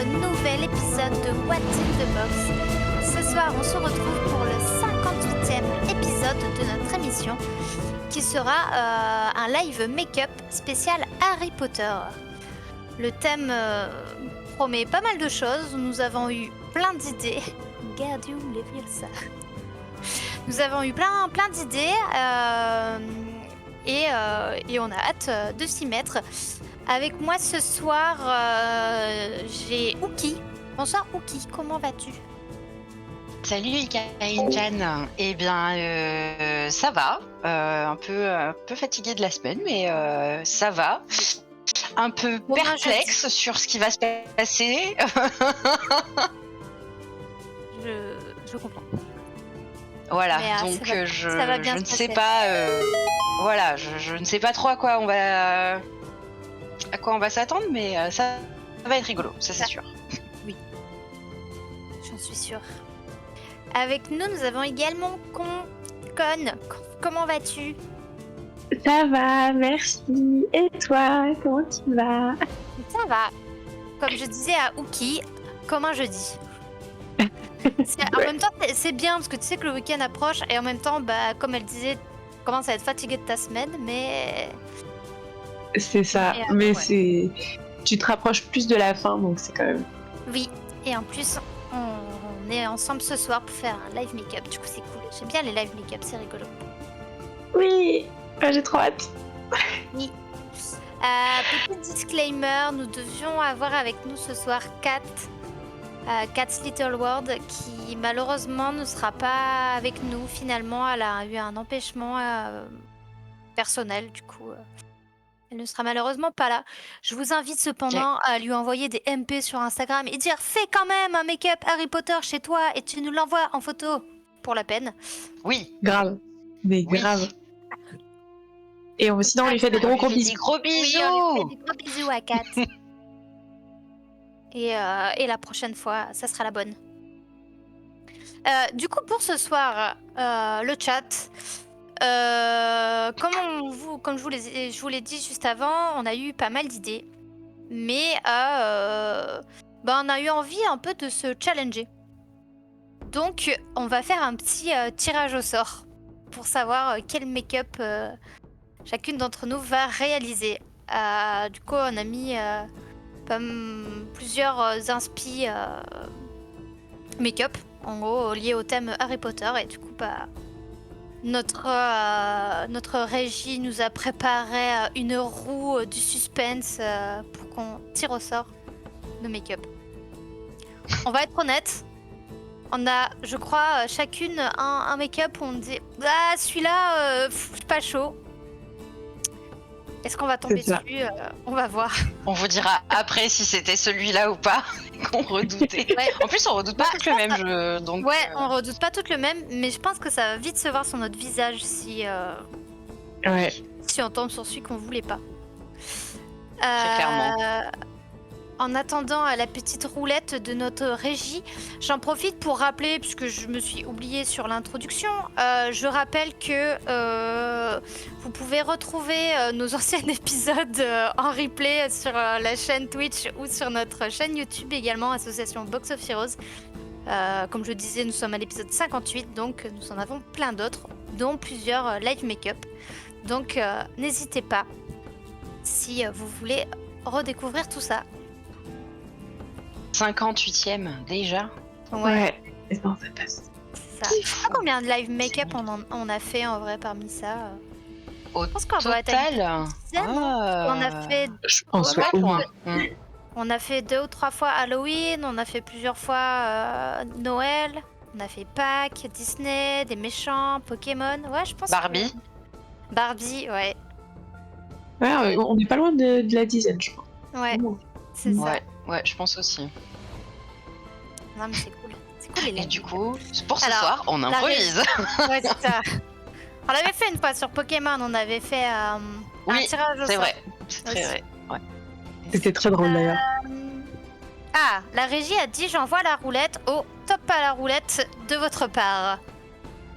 nouvel épisode de What's in the Box. Ce soir, on se retrouve pour le 58e épisode de notre émission qui sera un live make-up spécial Harry Potter. Le thème promet pas mal de choses. Nous avons eu plein d'idées. Gardium Leviosa. Nous avons eu plein d'idées et on a hâte de s'y mettre. Avec moi ce soir, j'ai Ouki. Bonsoir Ouki, comment vas-tu? Salut Ikaïn-chan. Eh bien, ça va. Un peu fatiguée de la semaine, mais ça va. Un peu perplexe sur ce qui va se passer. Je comprends. Voilà, donc je ne sais pas. Voilà, je ne sais pas trop à quoi on va s'attendre, mais ça va être rigolo, ça c'est sûr. Oui, j'en suis sûre. Avec nous, nous avons également Con. Comment vas-tu? Ça va, merci. Et toi, comment tu vas? Ça va. Comme je disais à Ouki, comme un jeudi. En même temps, c'est bien parce que tu sais que le week-end approche et en même temps, comme elle disait, tu commences à être fatiguée de ta semaine, mais... C'est ça, mais ouais. Tu te rapproches plus de la fin, donc c'est quand même... Oui, et en plus, on est ensemble ce soir pour faire un live make-up, du coup c'est cool. J'aime bien les live make-up, c'est rigolo. Oui, j'ai trop hâte. Oui. Petit disclaimer, nous devions avoir avec nous ce soir Cat's Little World qui malheureusement ne sera pas avec nous finalement. Elle a eu un empêchement personnel, du coup elle ne sera malheureusement pas là. Je vous invite cependant à lui envoyer des MP sur Instagram et dire fais quand même un make-up Harry Potter chez toi et tu nous l'envoies en photo pour la peine. Oui, grave, mais grave. Et sinon on lui fait des gros bisous. Des gros bisous. Oui, on lui fait des gros bisous à Kat. Et la prochaine fois, ça sera la bonne. Du coup, pour ce soir, le chat, comme je vous l'ai dit juste avant, on a eu pas mal d'idées. Mais on a eu envie un peu de se challenger. Donc, on va faire un petit tirage au sort pour savoir quel make-up chacune d'entre nous va réaliser. Du coup, on a mis... plusieurs inspi make-up en gros liés au thème Harry Potter et du coup notre régie nous a préparé une roue du suspense pour qu'on tire au sort nos make-up. On va être honnête, on a je crois chacune un make-up où on dit celui-là je suis pas chaud. Est-ce qu'on va tomber dessus? On va voir. On vous dira après si c'était celui-là ou pas qu'on redoutait. Ouais. En plus, on redoute pas toutes le même jeu. Donc, ouais, on redoute pas toutes le même, mais je pense que ça va vite se voir sur notre visage si on tombe sur celui qu'on voulait pas. Très clairement. En attendant la petite roulette de notre régie, j'en profite pour rappeler, puisque je me suis oubliée sur l'introduction, je rappelle que vous pouvez retrouver nos anciens épisodes en replay sur la chaîne Twitch ou sur notre chaîne YouTube également, Association Box of Heroes. Comme je disais, nous sommes à l'épisode 58, donc nous en avons plein d'autres, dont plusieurs live make-up. Donc n'hésitez pas si vous voulez redécouvrir tout ça. 58e déjà. Ouais. Et ça passe. Ça. Je sais pas combien de live make-up on a fait en vrai parmi ça. Au total, on a fait. Je pense On a fait 2 ou 3 fois Halloween, on a fait plusieurs fois Noël, on a fait Pâques, Disney, des méchants, Pokémon. Ouais, je pense. Barbie. Barbie, ouais. Ouais, on n'est pas loin de la dizaine, je crois. Ouais, c'est ça. Ouais, je pense aussi. Non, mais c'est cool. C'est cool, et du coup, pour ce soir, on improvise. Ouais, c'est ça. On l'avait fait une fois sur Pokémon, on avait fait un tirage au sort. C'est vrai. C'est très vrai. Ouais. C'était très drôle d'ailleurs. La régie a dit j'envoie la roulette au top à la roulette de votre part.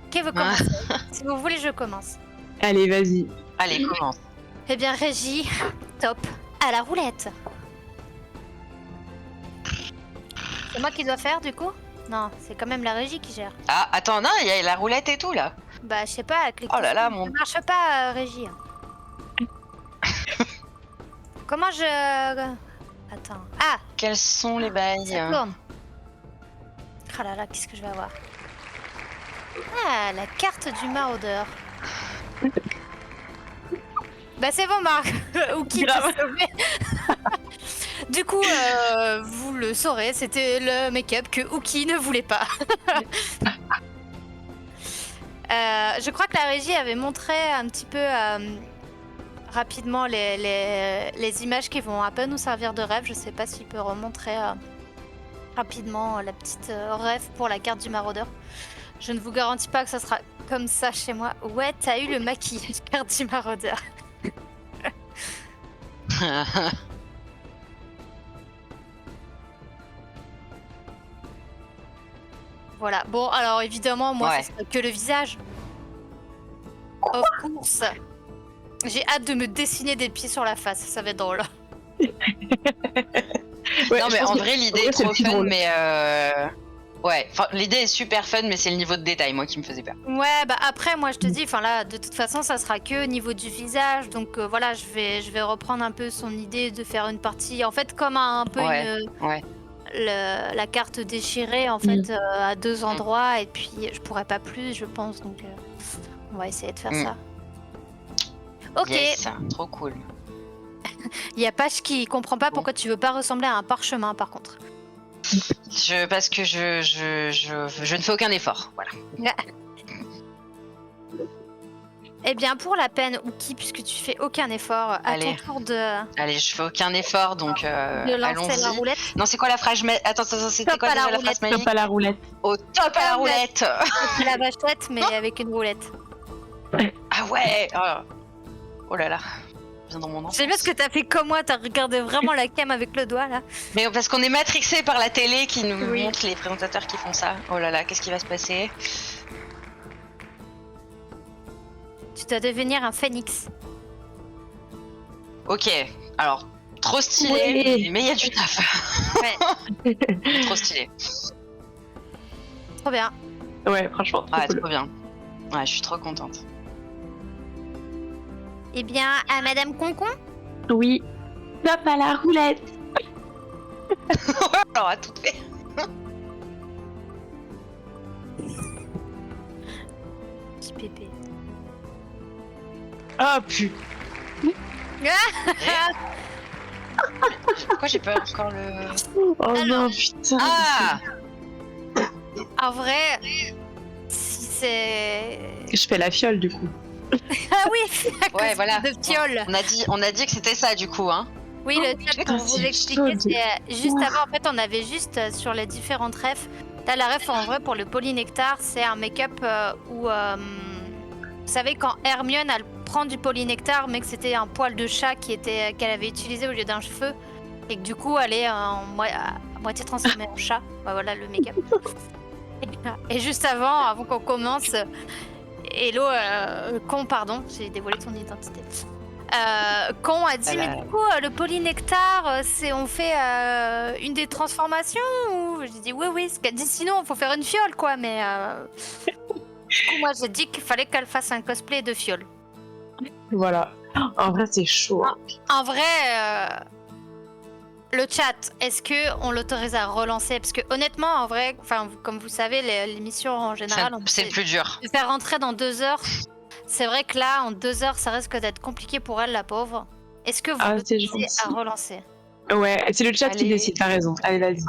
Ok, vous commencez. Si vous voulez, je commence. Allez, vas-y. Allez, commence. Eh bien, régie, top à la roulette. C'est moi qui dois faire du coup? Non, c'est quand même la régie qui gère. Ah, attends, non, il y a la roulette et tout là. Bah, je sais pas, avec les Oh là là, ça mon. marche pas, régie. Comment je... Attends. Ah, Quels sont les bails? ça tourne. Oh là là, qu'est-ce que je vais avoir? Ah, la carte du maraudeur. Bah c'est bon, Marc. Ou qui t'a sauvé. Du coup, vous le saurez, c'était le make-up que Uki ne voulait pas. Je crois que la régie avait montré un petit peu rapidement les images qui vont un peu nous servir de rêve. Je sais pas s'il peut remontrer rapidement la petite rêve pour la carte du maraudeur. Je ne vous garantis pas que ça sera comme ça chez moi. Ouais, t'as eu le maquillage carte du maraudeur. Voilà. Bon, alors évidemment, moi, Ouais. ce sera que le visage. Of course. J'ai hâte de me dessiner des pieds sur la face. Ça va être drôle. Ouais, non, mais en vrai, l'idée est trop fun, drôle. mais. Ouais, l'idée est super fun, mais c'est le niveau de détail, moi, qui me faisait peur. Ouais, bah après, moi, je te dis, enfin là, de toute façon, ça sera que au niveau du visage. Donc voilà, je vais reprendre un peu son idée de faire une partie, en fait, comme un peu Ouais, ouais. la carte déchirée, en fait, à deux endroits. Et puis, je pourrais pas plus, je pense. Donc, on va essayer de faire ça. Ok. Yes, trop cool. Il y a Page qui comprend pas pourquoi tu veux pas ressembler à un parchemin, par contre. Parce que je ne fais aucun effort, voilà. Eh bien, pour la peine, Uki, puisque tu fais aucun effort, à ton tour de... Allez, je fais aucun effort, donc de lancer la roulette. Non, c'est quoi la phrase? Attends, c'était quoi déjà la phrase magique? Top à la roulette. Au top à la roulette. C'est la vachette, mais avec une roulette. Ah ouais. Oh là là. Viens dans mon enfance. J'aime bien ce que t'as fait comme moi, t'as regardé vraiment la cam avec le doigt, là. Mais parce qu'on est matrixé par la télé qui nous montre les présentateurs qui font ça. Oh là là, qu'est-ce qui va se passer? Tu dois devenir un phénix. Ok, alors, trop stylé, mais il y a du taf. Ouais. Trop stylé. Trop bien. Ouais, franchement, trop cool. Trop bien. Ouais, je suis trop contente. Eh bien, à Madame Concon? Oui. Top à la roulette. Alors, à tout fait. Petit pépé. Oh putain. Pourquoi j'ai pas encore le... Oh non, putain. Ah. En vrai, si c'est... Je fais la fiole du coup. Ah oui, Ouais, voilà. de fiole. On a dit que c'était ça du coup, hein. Oui, le chat, pour vous l'expliquer, c'est juste avant, en fait, on avait juste sur les différentes refs. T'as la ref en vrai pour le polynectar, c'est un make-up où, vous savez, quand Hermione, elle prend du polynectar, mais que c'était un poil de chat qu'elle avait utilisé au lieu d'un cheveu, et que du coup, elle est à moitié transformée en chat. Bah, voilà le make-up. Et juste avant qu'on commence, Hello, Con, pardon, j'ai dévoilé ton identité. Con a dit, mais du coup, le polynectar, on fait une des transformations ou... J'ai dit oui, ce qu'elle dit, sinon, il faut faire une fiole, quoi, mais... Du coup, moi, j'ai dit qu'il fallait qu'elle fasse un cosplay de fiole. Voilà. En vrai, c'est chaud. En vrai, le chat, est-ce qu'on l'autorise à relancer? Parce que honnêtement, en vrai, comme vous savez, l'émission en général, c'est plus dur. De faire rentrer dans 2 heures, c'est vrai que là, en 2 heures, ça risque d'être compliqué pour elle, la pauvre. Est-ce que vous l'autorisez à relancer? Ouais, c'est le chat qui décide, t'as raison. Allez, vas-y.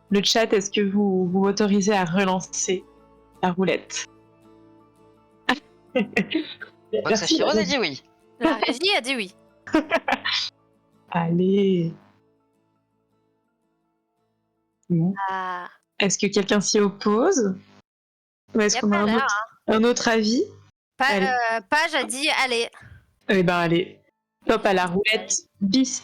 Le chat, est-ce que vous m'autorisez à relancer la roulette? Saphirose a dit oui. La régie a dit oui. Allez. Bon. Ah. Est-ce que quelqu'un s'y oppose? Ou est-ce qu'on a un autre avis? Page a dit allez. Eh ben allez. Top à la roulette bis.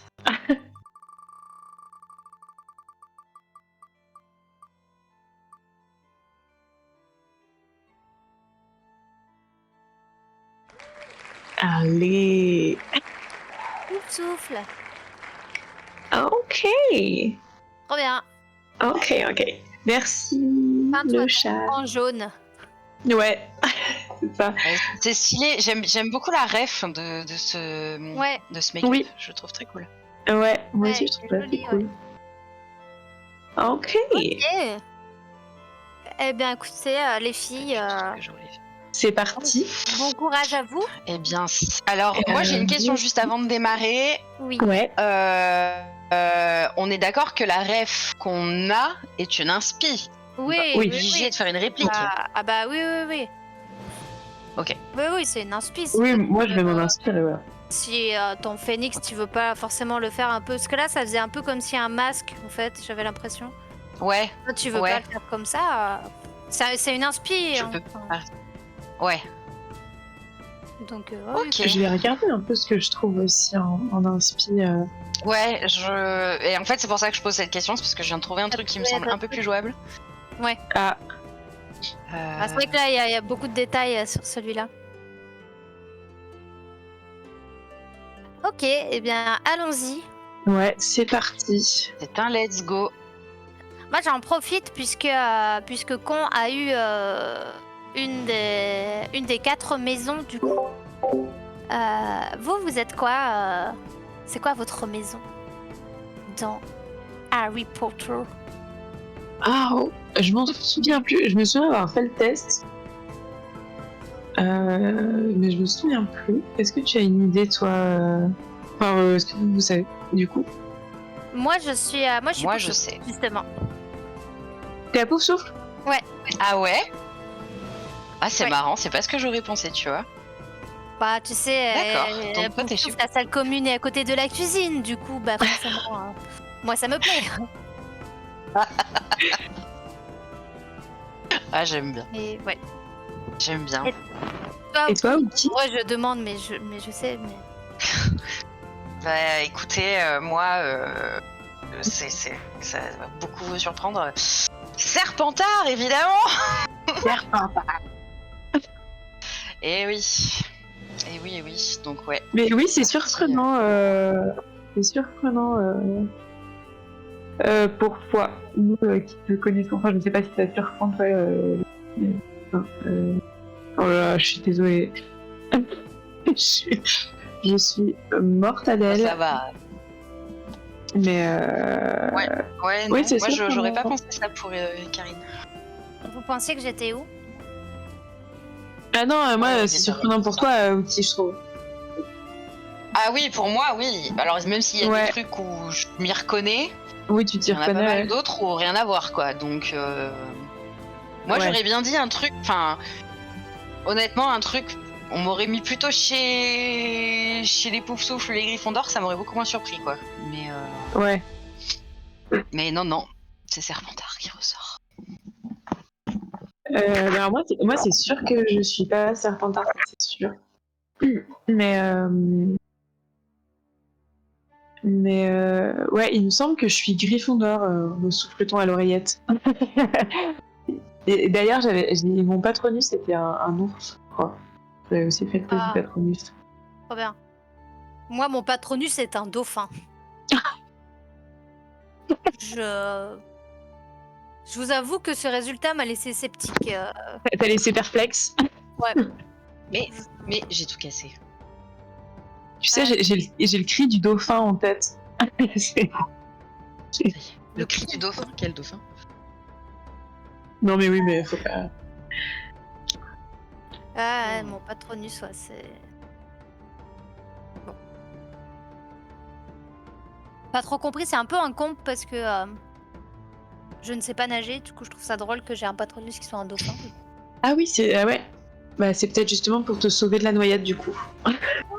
Allez. Souffle. Ok. Trop bien. Ok. Merci, Peins-toi le chat. en jaune. Ouais, c'est ça. C'est stylé. J'aime beaucoup la ref de ce make-up. Oui. Je le trouve très cool. Ouais, moi Ouais, aussi, je trouve c'est ça joli, assez cool. Ok. Eh bien, écoutez, les filles, C'est parti. bon courage à vous. Eh bien, alors, moi, j'ai une question juste avant de démarrer. Oui. Ouais. On est d'accord que la ref qu'on a est une inspi. Oui, Oui. Obligé de faire une réplique. Ah bah oui. Ok. Oui, c'est une inspi. Oui, moi je vais m'en inspirer, ouais. Si ton phénix, tu veux pas forcément le faire un peu... Parce que là, ça faisait un peu comme si un masque, en fait, j'avais l'impression. Ouais. Toi, tu veux Ouais. pas le faire comme ça, c'est une inspi. Je hein. peux pas. Ouais. Donc, Ok. Je vais regarder un peu ce que je trouve aussi en inspi. Ouais, et en fait, c'est pour ça que je pose cette question, c'est parce que je viens de trouver un truc qui me semble un peu plus jouable. Ouais. Ah, C'est vrai que là, il y a beaucoup de détails sur celui-là. Ok, eh bien, allons-y. ouais, c'est parti. C'est un let's go. Moi, j'en profite puisque Con a eu une des 4 maisons, du coup. Vous êtes quoi C'est quoi votre maison dans Harry Potter? Ah, oh, je m'en souviens plus. Je me souviens avoir fait le test. Mais je me souviens plus. Est-ce que tu as une idée, toi Enfin, est-ce que vous savez, du coup? Moi, je suis Moi, Poufsouffle, je sais. justement. T'es à Poufsouffle? Ah ouais? Ah, c'est Ouais. marrant, c'est pas ce que j'aurais pensé, tu vois. Bah, tu sais, D'accord, donc toi, t'es Poufsouffle, super. la salle commune est à côté de la cuisine, du coup, bah forcément, moi, ça me plaît. Ah, j'aime bien. Et ouais. J'aime bien. Et toi, Ouki? Ouais, je demande, mais je sais, mais... Bah, écoutez, moi, ça va beaucoup vous surprendre. Serpentard, évidemment. Serpentard. Eh oui. Donc, ouais. Mais oui, c'est Ça fait surprenant. C'est surprenant. Pourquoi nous qui te connaissons, enfin, je ne sais pas si ça te surprend, toi. Oh là là, je suis désolée. je suis morte à d'elle. Ça va. Mais Ouais, non, oui, c'est moi, sûr. j'aurais pas pensé ça pour Karine. Vous pensiez que j'étais où? Ah non, moi, Ouais, c'est bien surprenant pour toi, Ouki, je trouve. Ah oui, pour moi, oui. Alors, même s'il y a Ouais. des trucs où je m'y reconnais, Oui, tu t'y il y en a pas reconnais. mal d'autres où rien à voir, quoi. Donc, moi, Ouais. j'aurais bien dit un truc, enfin, honnêtement, un truc, on m'aurait mis plutôt chez les Poufsouffles, les Gryffondor, ça m'aurait beaucoup moins surpris, quoi. Ouais. Mais non, c'est Serpentard qui ressort. Alors moi, c'est sûr que je suis pas Serpentard, c'est sûr. Mais ouais, il me semble que je suis Gryffondor, me souffle-t-on à l'oreillette. Et d'ailleurs, mon patronus c'était un ours, je crois. J'avais aussi fait le test du patronus. Trop bien. Moi, mon patronus est un dauphin. Je vous avoue que ce résultat m'a laissé sceptique. T'as laissé perplexe. Ouais. Mais j'ai tout cassé. Tu sais, j'ai le cri du dauphin en tête. Le cri du dauphin? Quel dauphin? Non mais oui, mais faut pas... Ah, mon patronus, ouais, c'est... Bon. Pas trop compris, c'est un peu un comble parce que je ne sais pas nager, du coup je trouve ça drôle que j'ai un patronus qui soit un dauphin. Ah oui, c'est... ouais. Bah c'est peut-être justement pour te sauver de la noyade du coup.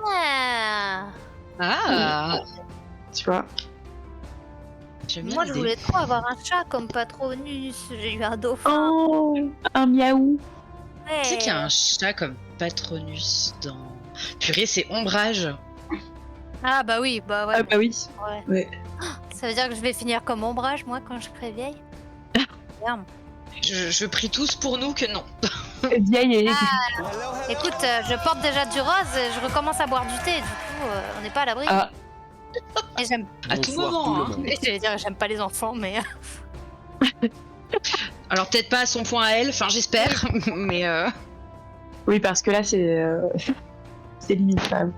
Ah. Ah! Tu vois. J'aime bien Moi, je l'idée. voulais trop avoir un chat comme patronus. J'ai eu un dauphin. Oh, un miaou. Ouais. Tu sais qu'il y a un chat comme patronus dans... Purée, c'est Ombrage. Ah bah oui, bah ouais. Ah bah oui. Ouais. Ouais. Ça veut dire que je vais finir comme Ombrage, moi, quand je serai vieille. Merde. Je prie tous pour nous que non. Vieille et... Écoute, je porte déjà du rose, et je recommence à boire du thé, du coup, on n'est pas à l'abri. Ah. Et j'aime... À tout Bonsoir, moment, tout le hein. monde. J'allais dire, j'aime pas les enfants, mais... Alors peut-être pas à son point à elle, enfin j'espère, mais Oui, parce que là, c'est limite quand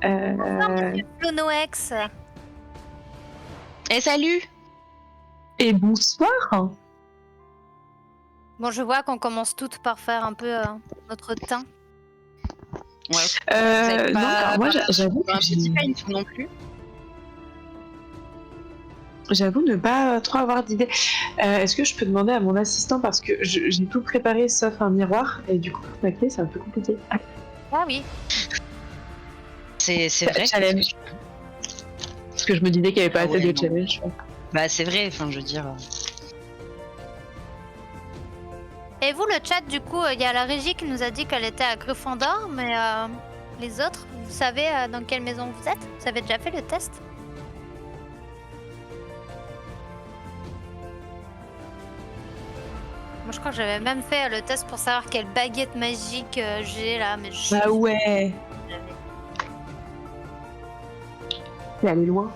même. Clonoex. salut. Et bonsoir. Bon, je vois qu'on commence toutes par faire un peu notre teint. Ouais. Vous êtes Non, pas- alors moi, j'avoue un que petit pain non plus. j'avoue ne pas trop avoir d'idée. Est-ce que je peux demander à mon assistant parce que j'ai tout préparé sauf un miroir et du coup ma clé c'est un peu compliqué. Ah oui. C'est vrai. Challenge. Parce que je me disais qu'il n'y avait pas Ah assez ouais, de non. challenge. Bah c'est vrai, enfin je veux dire. Et vous, le chat, du coup, il y a la régie qui nous a dit qu'elle était à Gryffondor, mais les autres, vous savez dans quelle maison vous êtes? Vous avez déjà fait le test? Moi, je crois que j'avais même fait le test pour savoir quelle baguette magique j'ai là, mais je... Bah ouais. C'est allé loin.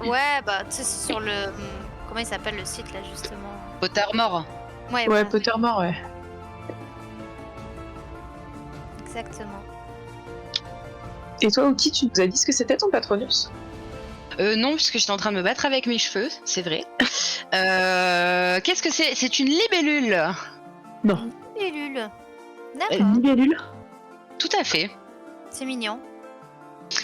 Ouais, bah, tu sais, c'est sur le... Comment il s'appelle le site, là, justement? Pottermore. Ouais, Ouais, voilà, Pottermore, ouais. exactement. Et toi, Oki, tu nous as dit ce que c'était ton Patronus? Non, puisque j'étais en train de me battre avec mes cheveux, c'est vrai. Qu'est-ce que c'est? C'est une libellule. Non. Une libellule. D'accord, Libellule. Tout à fait. c'est mignon.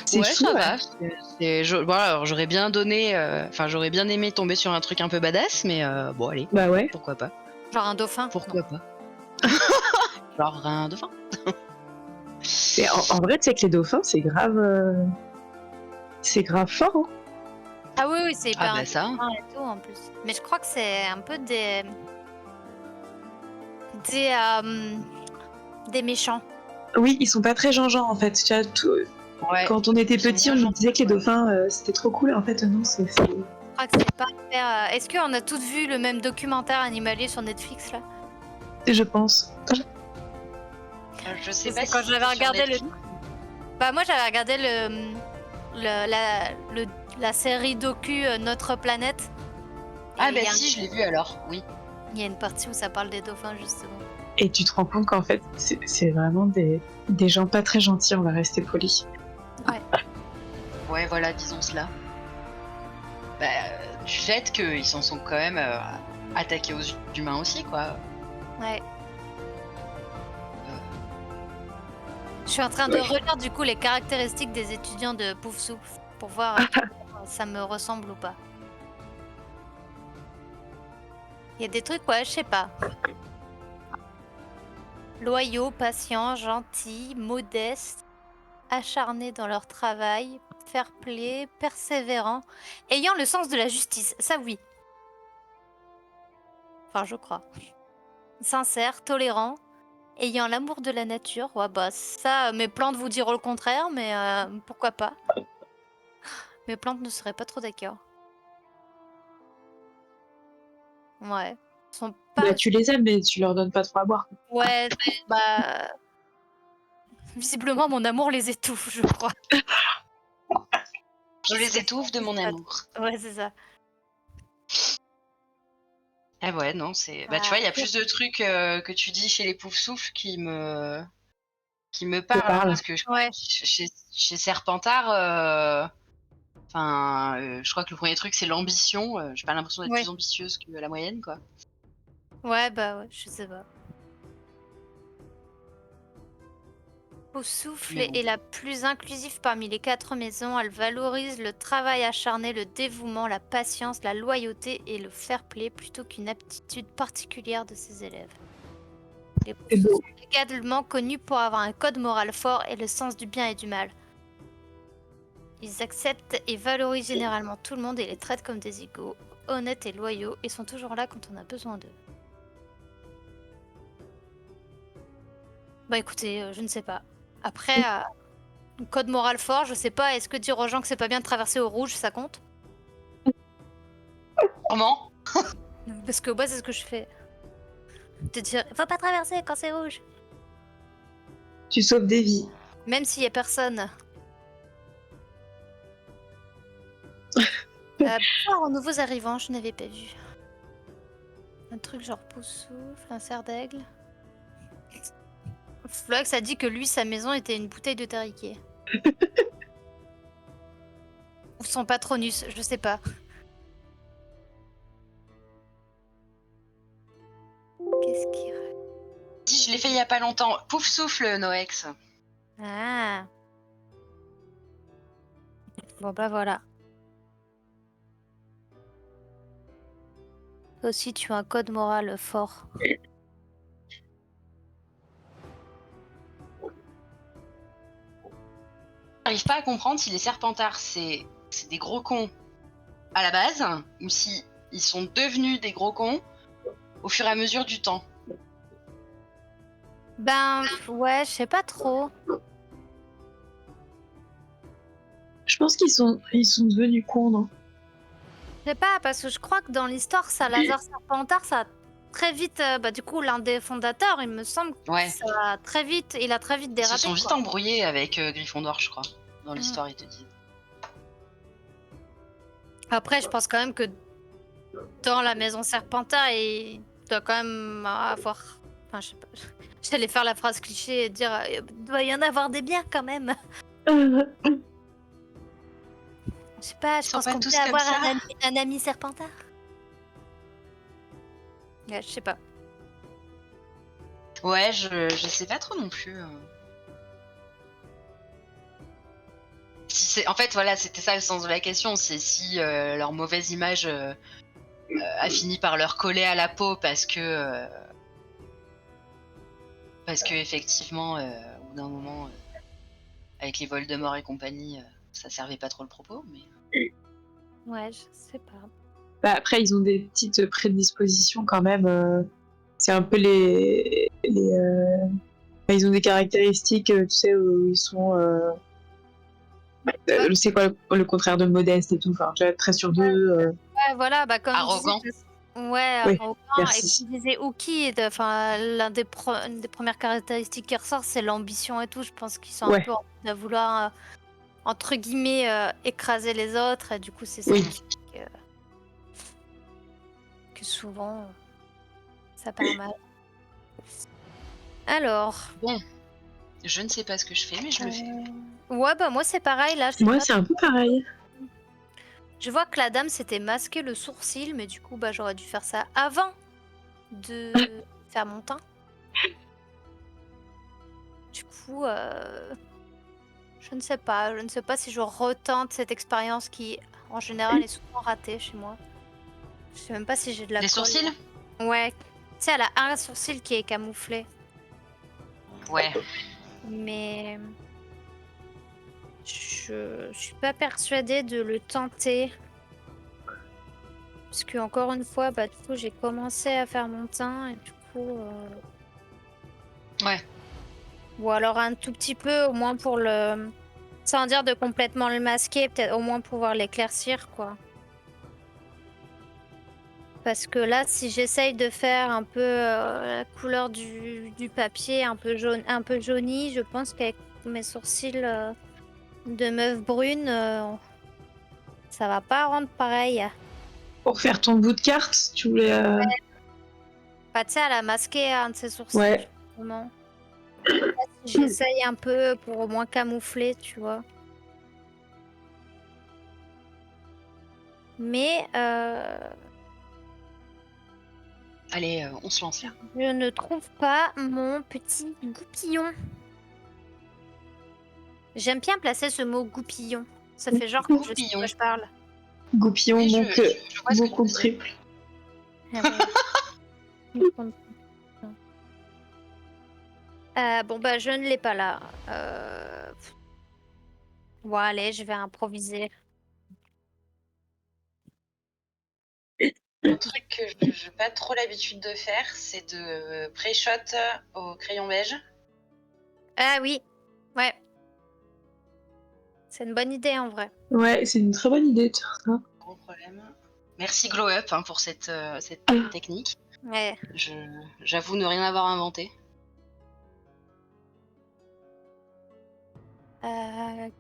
C'est Ouais, fou, ça ouais. va. Voilà, alors j'aurais bien donné, enfin j'aurais bien aimé tomber sur un truc un peu badass, mais bon allez, Bah ouais. pourquoi pas? Genre un dauphin. Pourquoi pas? Genre un dauphin. Et en vrai, tu sais que les dauphins, c'est grave fort. Hein. Ah oui, oui, c'est hyper Ah bah ça. intéressant et tout en plus. Mais je crois que c'est un peu des méchants. Oui, ils sont pas très Jean-Jean en fait. Tu vois, Ouais. quand on était Ils sont petit, on bien nous disait que les dauphins c'était trop cool. En fait, non, c'est. Je crois que c'est pas hyper. Est-ce qu'on a toutes vu le même documentaire animalier sur Netflix là? Je pense. Je sais C'est pas quand si j'avais c'est sur regardé le. Netflix. Bah moi j'avais regardé la série docu Notre planète. Ah Et bah il y a si, je l'ai vu alors, oui. Il y a une partie où ça parle des dauphins justement. Et tu te rends compte qu'en fait, c'est vraiment des gens pas très gentils. On va rester polis. Ouais, voilà, disons cela. Bah, du fait qu'ils s'en sont quand même attaqués aux humains aussi, quoi. Ouais. Je suis en train de relire du coup les caractéristiques des étudiants de Poufsouffle pour voir si ça me ressemble ou pas. Il y a des trucs, ouais, je sais pas. Loyaux, patients, gentils, modestes, acharnés dans leur travail, fair-play, persévérants, ayant le sens de la justice. Ça, oui. Enfin, je crois. Sincères, tolérants, ayant l'amour de la nature. Ouais, bah, ça, mes plantes vous diront le contraire, mais pourquoi pas. Mes plantes ne seraient pas trop d'accord. Ouais. Ils sont pas... Bah, tu les aimes, mais tu leur donnes pas trop à boire. Ouais, bah... Visiblement, mon amour les étouffe, je crois. Je les étouffe de mon amour. Ouais, c'est ça. Ah ouais, non, c'est. Bah, tu vois, il y a plus de trucs que tu dis chez les Poufsouffles qui me parlent. Hein, parle. parce que je crois que chez Serpentard, je crois que le premier truc, c'est l'ambition. J'ai pas l'impression d'être plus ambitieuse que la moyenne, quoi. Ouais, bah ouais, je sais pas. Poufsouffle est la plus inclusive parmi les 4 maisons. Elle valorise le travail acharné, le dévouement, la patience, la loyauté et le fair-play plutôt qu'une aptitude particulière de ses élèves. Les Poufsouffles sont également connus pour avoir un code moral fort et le sens du bien et du mal. Ils acceptent et valorisent généralement tout le monde et les traitent comme des égaux, honnêtes et loyaux, et sont toujours là quand on a besoin d'eux. Bah écoutez, je ne sais pas. Après, code moral fort, je sais pas, est-ce que dire aux gens que c'est pas bien de traverser au rouge, ça compte? Comment? Parce que moi, c'est ce que je fais. Te dire, faut pas traverser quand c'est rouge. Tu sauves des vies. Même s'il y a personne. Bonsoir aux nouveaux arrivants, je n'avais pas vu. Un truc genre pouce-souffle, un cerf d'aigle. Flox a dit que lui, sa maison était une bouteille de tariquet. Ou son patronus, je sais pas. Qu'est-ce qui... Dis, je l'ai fait il y a pas longtemps. Pouf souffle, Noex. Ah. Bon bah voilà. Toi aussi, tu as un code moral fort. J'arrive pas à comprendre si les Serpentards, c'est des gros cons à la base, ou si ils sont devenus des gros cons au fur et à mesure du temps. Ben ouais, je sais pas trop. Je pense qu'ils sont devenus cons, non? Je sais pas, parce que je crois que dans l'histoire, Salazar Serpentard, ça a très vite... bah du coup, l'un des fondateurs, il me semble que Ouais. ça a très vite... Il a très vite Ils dérapé. se sont vite quoi. embrouillés avec Gryffondor, je crois. Dans l'histoire, ils te disent. Après, je pense quand même que dans la maison Serpentard, il doit quand même avoir... Enfin, je sais pas. J'allais faire la phrase cliché et dire il doit y en avoir des biens quand même. Je sais pas, je Ils sont pense pas qu'on tous peut comme avoir ça. un ami Serpentard. Ouais, je sais pas. Ouais, je sais pas trop non plus. En fait, voilà, c'était ça le sens de la question. C'est si leur mauvaise image a fini par leur coller à la peau parce que effectivement, au bout d'un moment, avec les Voldemort et compagnie, ça servait pas trop le propos. Mais Ouais, je sais pas. Bah, après, ils ont des petites prédispositions quand même. C'est un peu les ils ont des caractéristiques, tu sais, où ils sont. C'est quoi le contraire de modeste et tout. Enfin, tu vois, très sur deux. Ouais, voilà, bah comme arrogant. je disais, ouais, Oui, arrogant. Et merci. comme disait Ookie, enfin, une des premières caractéristiques qui ressort, c'est l'ambition et tout. Je pense qu'ils sont un Ouais. peu en train de vouloir, entre guillemets, écraser les autres. Et du coup, c'est ça Oui. qui fait que souvent, ça part mal. Alors. Bon, je ne sais pas ce que je fais, mais je le fais. Ouais, bah moi, c'est pareil, là. Je sais Moi, pas. c'est un peu pareil. Je vois que la dame s'était masqué le sourcil, mais du coup, bah, j'aurais dû faire ça avant de faire mon teint. Du coup, je ne sais pas. Je ne sais pas si je retente cette expérience qui, en général, est souvent ratée chez moi. Je sais même pas si j'ai de la Les colle. sourcils? Ouais. Tu sais, elle a un sourcil qui est camouflé. Ouais. Mais je suis pas persuadée de le tenter. Parce que, encore une fois, bah, du coup, j'ai commencé à faire mon teint et du coup... Ouais. Ou alors un tout petit peu, au moins pour le... Sans dire de complètement le masquer, peut-être au moins pouvoir l'éclaircir, quoi. Parce que là, si j'essaye de faire un peu la couleur du papier, un peu jaune, un peu jauni, je pense qu'avec mes sourcils de meuf brune, ça va pas rendre pareil. Pour faire ton bout de carte, tu voulais. Bah, tu sais, elle a masqué un de ses sourcils, Ouais. justement. J'essaye un peu pour au moins camoufler, tu vois. Mais Allez, on se lance là. je ne trouve pas mon petit goupillon. J'aime bien placer ce mot goupillon. Ça fait genre que je sais de Goupillon. quoi je parle. Goupillon, Oui, donc je vois ce que tu beaucoup veux dire. triple. Ah ouais. Bon, bah, je ne l'ai pas là. Bon, allez, je vais improviser. Un truc que je n'ai pas trop l'habitude de faire, c'est de pré-shot au crayon beige. Ah oui, ouais. C'est une bonne idée en vrai. Ouais, c'est une très bonne idée de faire ça. Gros problème. Merci Glow Up pour cette technique. Ouais. J'avoue ne rien avoir inventé.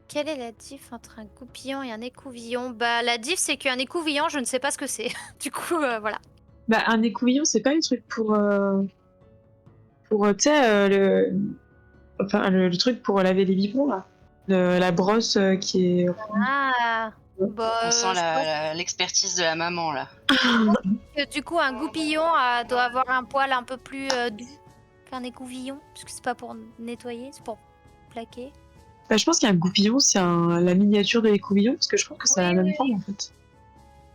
Quelle est la diff entre un goupillon et un écouvillon? Bah, la diff, c'est qu'un écouvillon, je ne sais pas ce que c'est. Du coup, voilà. Bah, un écouvillon, c'est pas le truc pour tu sais, le truc pour laver les biberons, là. La brosse qui est... Ah, bah, On sent je pense l'expertise de la maman là. que du coup, un goupillon doit avoir un poil un peu plus doux qu'un écouvillon, parce que c'est pas pour nettoyer, c'est pour plaquer. Bah, je pense qu'un goupillon, c'est la miniature de l'écouvillon, parce que je pense que ça a la même forme, en fait.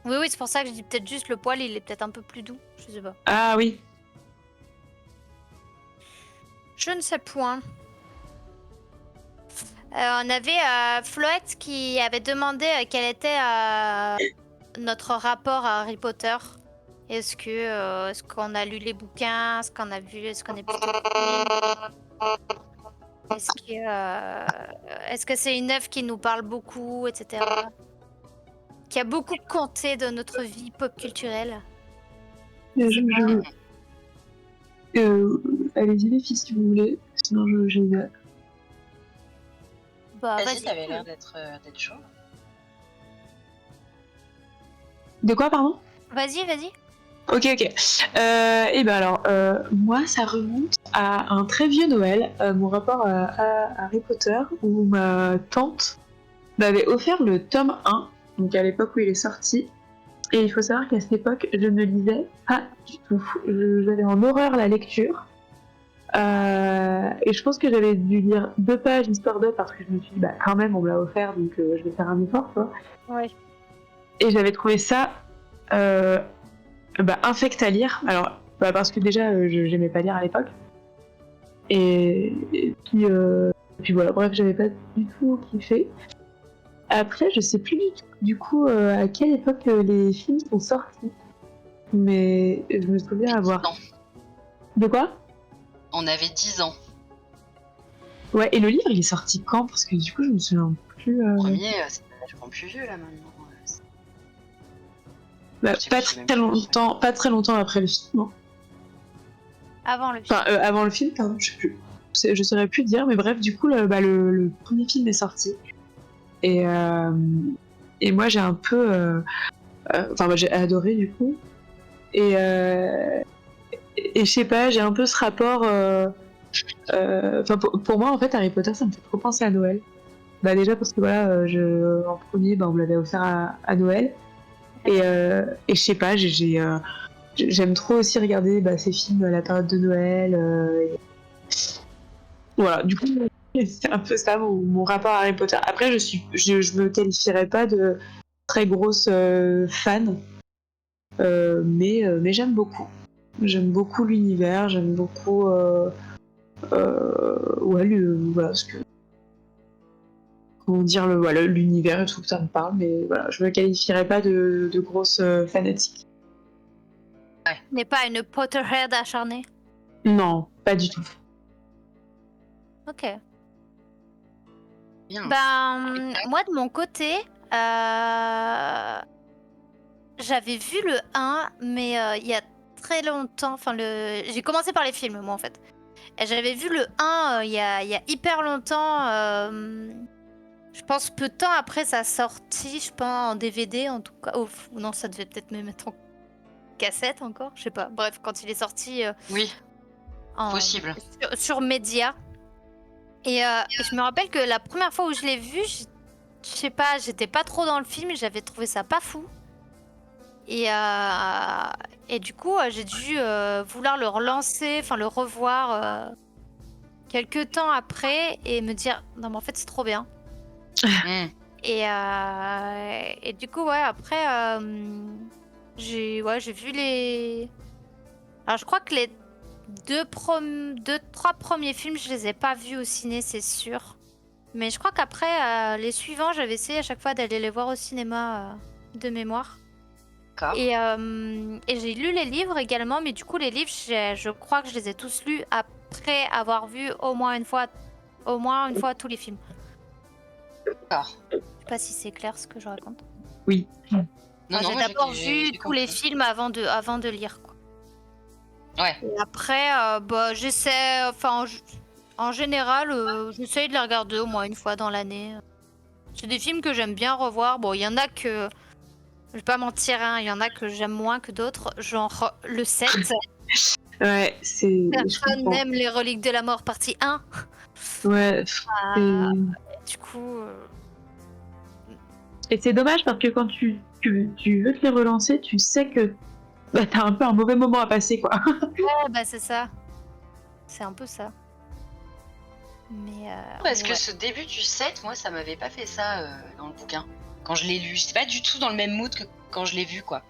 Oui, c'est pour ça que je dis peut-être juste le poil, il est peut-être un peu plus doux, je sais pas. Ah oui. Je ne sais point. On avait Floette qui avait demandé quel était notre rapport à Harry Potter. Est-ce qu'on a lu les bouquins, est-ce qu'on a vu, est-ce qu'on est plutôt est-ce que c'est une œuvre qui nous parle beaucoup, etc. Qui a beaucoup compté dans notre vie pop culturelle. Allez-y les filles si vous voulez, sinon je vais... Bah, Vas-y, t'avais l'air d'être chaud. De quoi, pardon? Vas-y. Ok. Et ben alors, moi, ça remonte à un très vieux Noël, mon rapport à Harry Potter, où ma tante m'avait offert le tome 1, donc à l'époque où il est sorti. Et il faut savoir qu'à cette époque, je ne lisais pas du tout. J'avais en horreur la lecture. Et je pense que j'avais dû lire 2 pages histoire de, parce que je me suis dit, bah quand même, on me l'a offert, donc je vais faire un effort, quoi. Ouais. Et j'avais trouvé ça infect à lire. Alors, parce que déjà, j'aimais pas lire à l'époque. Et puis voilà, bref, j'avais pas du tout kiffé. Après, je sais plus du coup à quelle époque les films sont sortis. Mais je me souviens avoir... 10 ans. De quoi? On avait 10 ans. Ouais, et le livre, il est sorti quand? Parce que du coup, je me souviens plus... Le premier, c'est vachement plus vieux là maintenant. Pas très longtemps après le film, non? Avant le film. Enfin, avant le film, pardon, je sais plus. Je saurais plus dire, mais bref, du coup, le premier film est sorti. Et moi, j'ai un peu... moi, j'ai adoré, du coup. Et je sais pas, j'ai un peu ce rapport... pour moi, en fait, Harry Potter, ça me fait trop penser à Noël. Bah déjà parce que voilà, en premier, on me l'avait offert à Noël. Et je sais pas, j'aime trop aussi regarder ces films à la période de Noël. Voilà, du coup, c'est un peu ça mon rapport à Harry Potter. Après, je me qualifierais pas de très grosse fan, mais j'aime beaucoup. J'aime beaucoup l'univers, j'aime beaucoup voilà, ce que... Comment dire, l'univers et tout, ça me parle, mais voilà, je me qualifierais pas de grosse fanatique. Ouais. N'est pas une Potterhead acharnée? Non, pas du tout. Ok. Bien. Moi de mon côté, j'avais vu le 1, mais il y a très longtemps. J'ai commencé par les films, moi en fait. Et j'avais vu le 1 il y a hyper longtemps. Je pense peu de temps après sa sortie, je pense en DVD en tout cas. Oh, non, ça devait peut-être même être en cassette encore, je sais pas. Bref, quand il est sorti. Oui. Possible. Sur Média. Et je me rappelle que la première fois où je l'ai vu, je sais pas, j'étais pas trop dans le film, j'avais trouvé ça pas fou. Et du coup, j'ai dû vouloir le relancer, le revoir quelques temps après et me dire non mais en fait c'est trop bien. Et du coup après j'ai vu les... Alors je crois que les 3 premiers films je les ai pas vus au ciné, c'est sûr. Mais je crois qu'après les suivants j'avais essayé à chaque fois d'aller les voir au cinéma de mémoire. Et j'ai lu les livres également, mais du coup les livres je crois que je les ai tous lus après avoir vu au moins une fois tous les films. D'accord. Je sais pas si c'est clair ce que je raconte. Oui. Non, j'ai d'abord vu tous les films avant de lire, quoi. Ouais. Et après, j'essaie... En général, j'essaye de les regarder au moins une fois dans l'année. C'est des films que j'aime bien revoir. Bon, il y en a que... Je vais pas mentir, hein, il y en a que j'aime moins que d'autres. Genre le 7. Ouais, je Personne comprends. n'aime les reliques de la mort partie 1. Ouais, Ah, du coup... et c'est dommage parce que quand tu veux te les relancer, tu sais que t'as un peu un mauvais moment à passer, quoi. Ouais, bah c'est ça. C'est un peu ça. Parce que ouais. ce début du 7, moi, ça m'avait pas fait ça dans le bouquin. Quand je l'ai lu, j'étais pas du tout dans le même mood que quand je l'ai vu, quoi.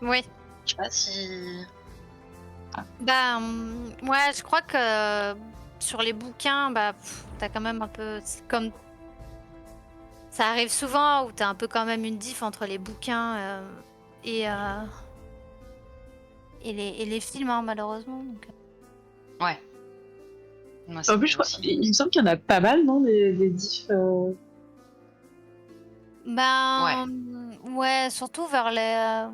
Oui. Je sais pas si... Bah, ouais, je crois que sur les bouquins, bah, t'as quand même un peu... c'est comme... Ça arrive souvent où t'as un peu quand même une diff entre les bouquins et les films, hein, malheureusement. Donc... Ouais. Moi, En plus, il me semble qu'il y en a pas mal, non, des diffs. Ben, ouais, surtout vers les...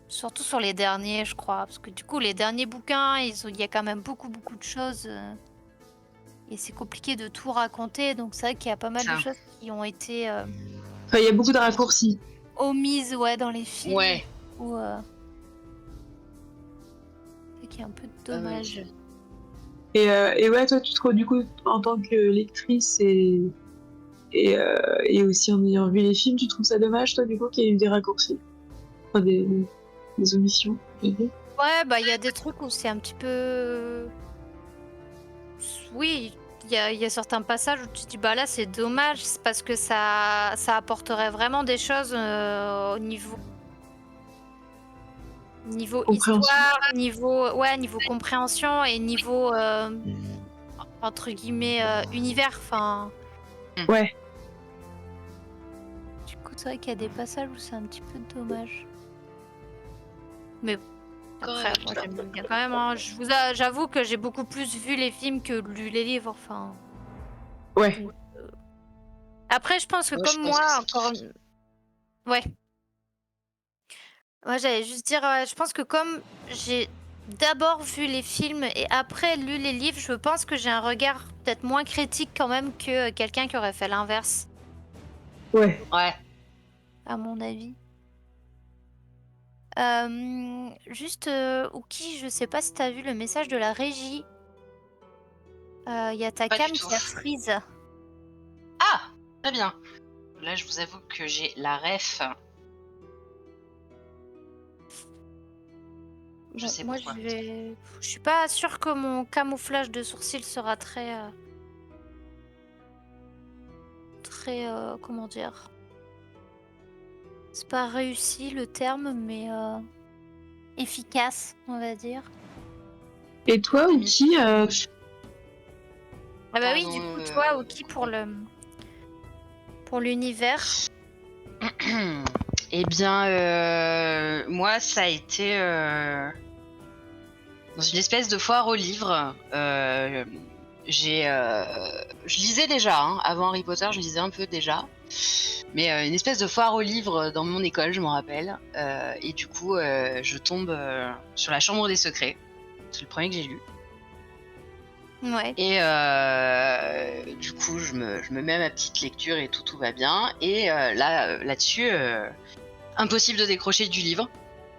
surtout sur les derniers, je crois. Parce que du coup, les derniers bouquins, il y a quand même beaucoup de choses. Et c'est compliqué de tout raconter. Donc c'est vrai qu'il y a pas mal de choses qui ont été Enfin, il y a beaucoup de raccourcis. omises, ouais, dans les films. Ouais. Ou, c'est qui est un peu dommage. Et ouais, toi, tu trouves, du coup, en tant que lectrice et aussi en ayant vu les films, tu trouves ça dommage, toi, du coup, qu'il y ait eu des raccourcis, enfin, des omissions. Ouais, bah il y a des trucs où c'est un petit peu... Oui, il y a certains passages où tu te dis, bah là c'est dommage, c'est parce que ça apporterait vraiment des choses au niveau histoire, niveau compréhension et niveau entre guillemets univers. Enfin, Ouais. du coup, c'est vrai qu'il y a des passages où c'est un petit peu dommage. Mais bon, après, moi j'aime bien quand même. Hein. J'avoue que j'ai beaucoup plus vu les films que lu les livres. Enfin. Ouais. Donc, après, je pense que comme moi, encore. Ouais. Moi, j'allais juste dire, je pense que comme j'ai d'abord vu les films et après lu les livres, je pense que j'ai un regard peut-être moins critique quand même que quelqu'un qui aurait fait l'inverse. Ouais. Ouais. À mon avis. Juste, Ouki, je sais pas si t'as vu le message de la régie. Il y a ta cam qui a freeze. Ah, très bien. Là, je vous avoue que j'ai la ref. Je sais moi, pourquoi. je suis pas sûre que mon camouflage de sourcils sera très... comment dire... C'est pas réussi le terme, mais efficace, on va dire. Et toi, Ouki Ah bah oui, du coup, toi, Ouki, pour l'univers. Eh bien, moi, ça a été dans une espèce de foire aux livres. Je lisais déjà, hein, avant Harry Potter, je lisais un peu déjà. Mais une espèce de foire aux livres dans mon école, je m'en rappelle. Et du coup, je tombe sur La Chambre des Secrets. C'est le premier que j'ai lu. Ouais. Et du coup, je me mets à ma petite lecture et tout va bien. Et là-dessus, impossible de décrocher du livre.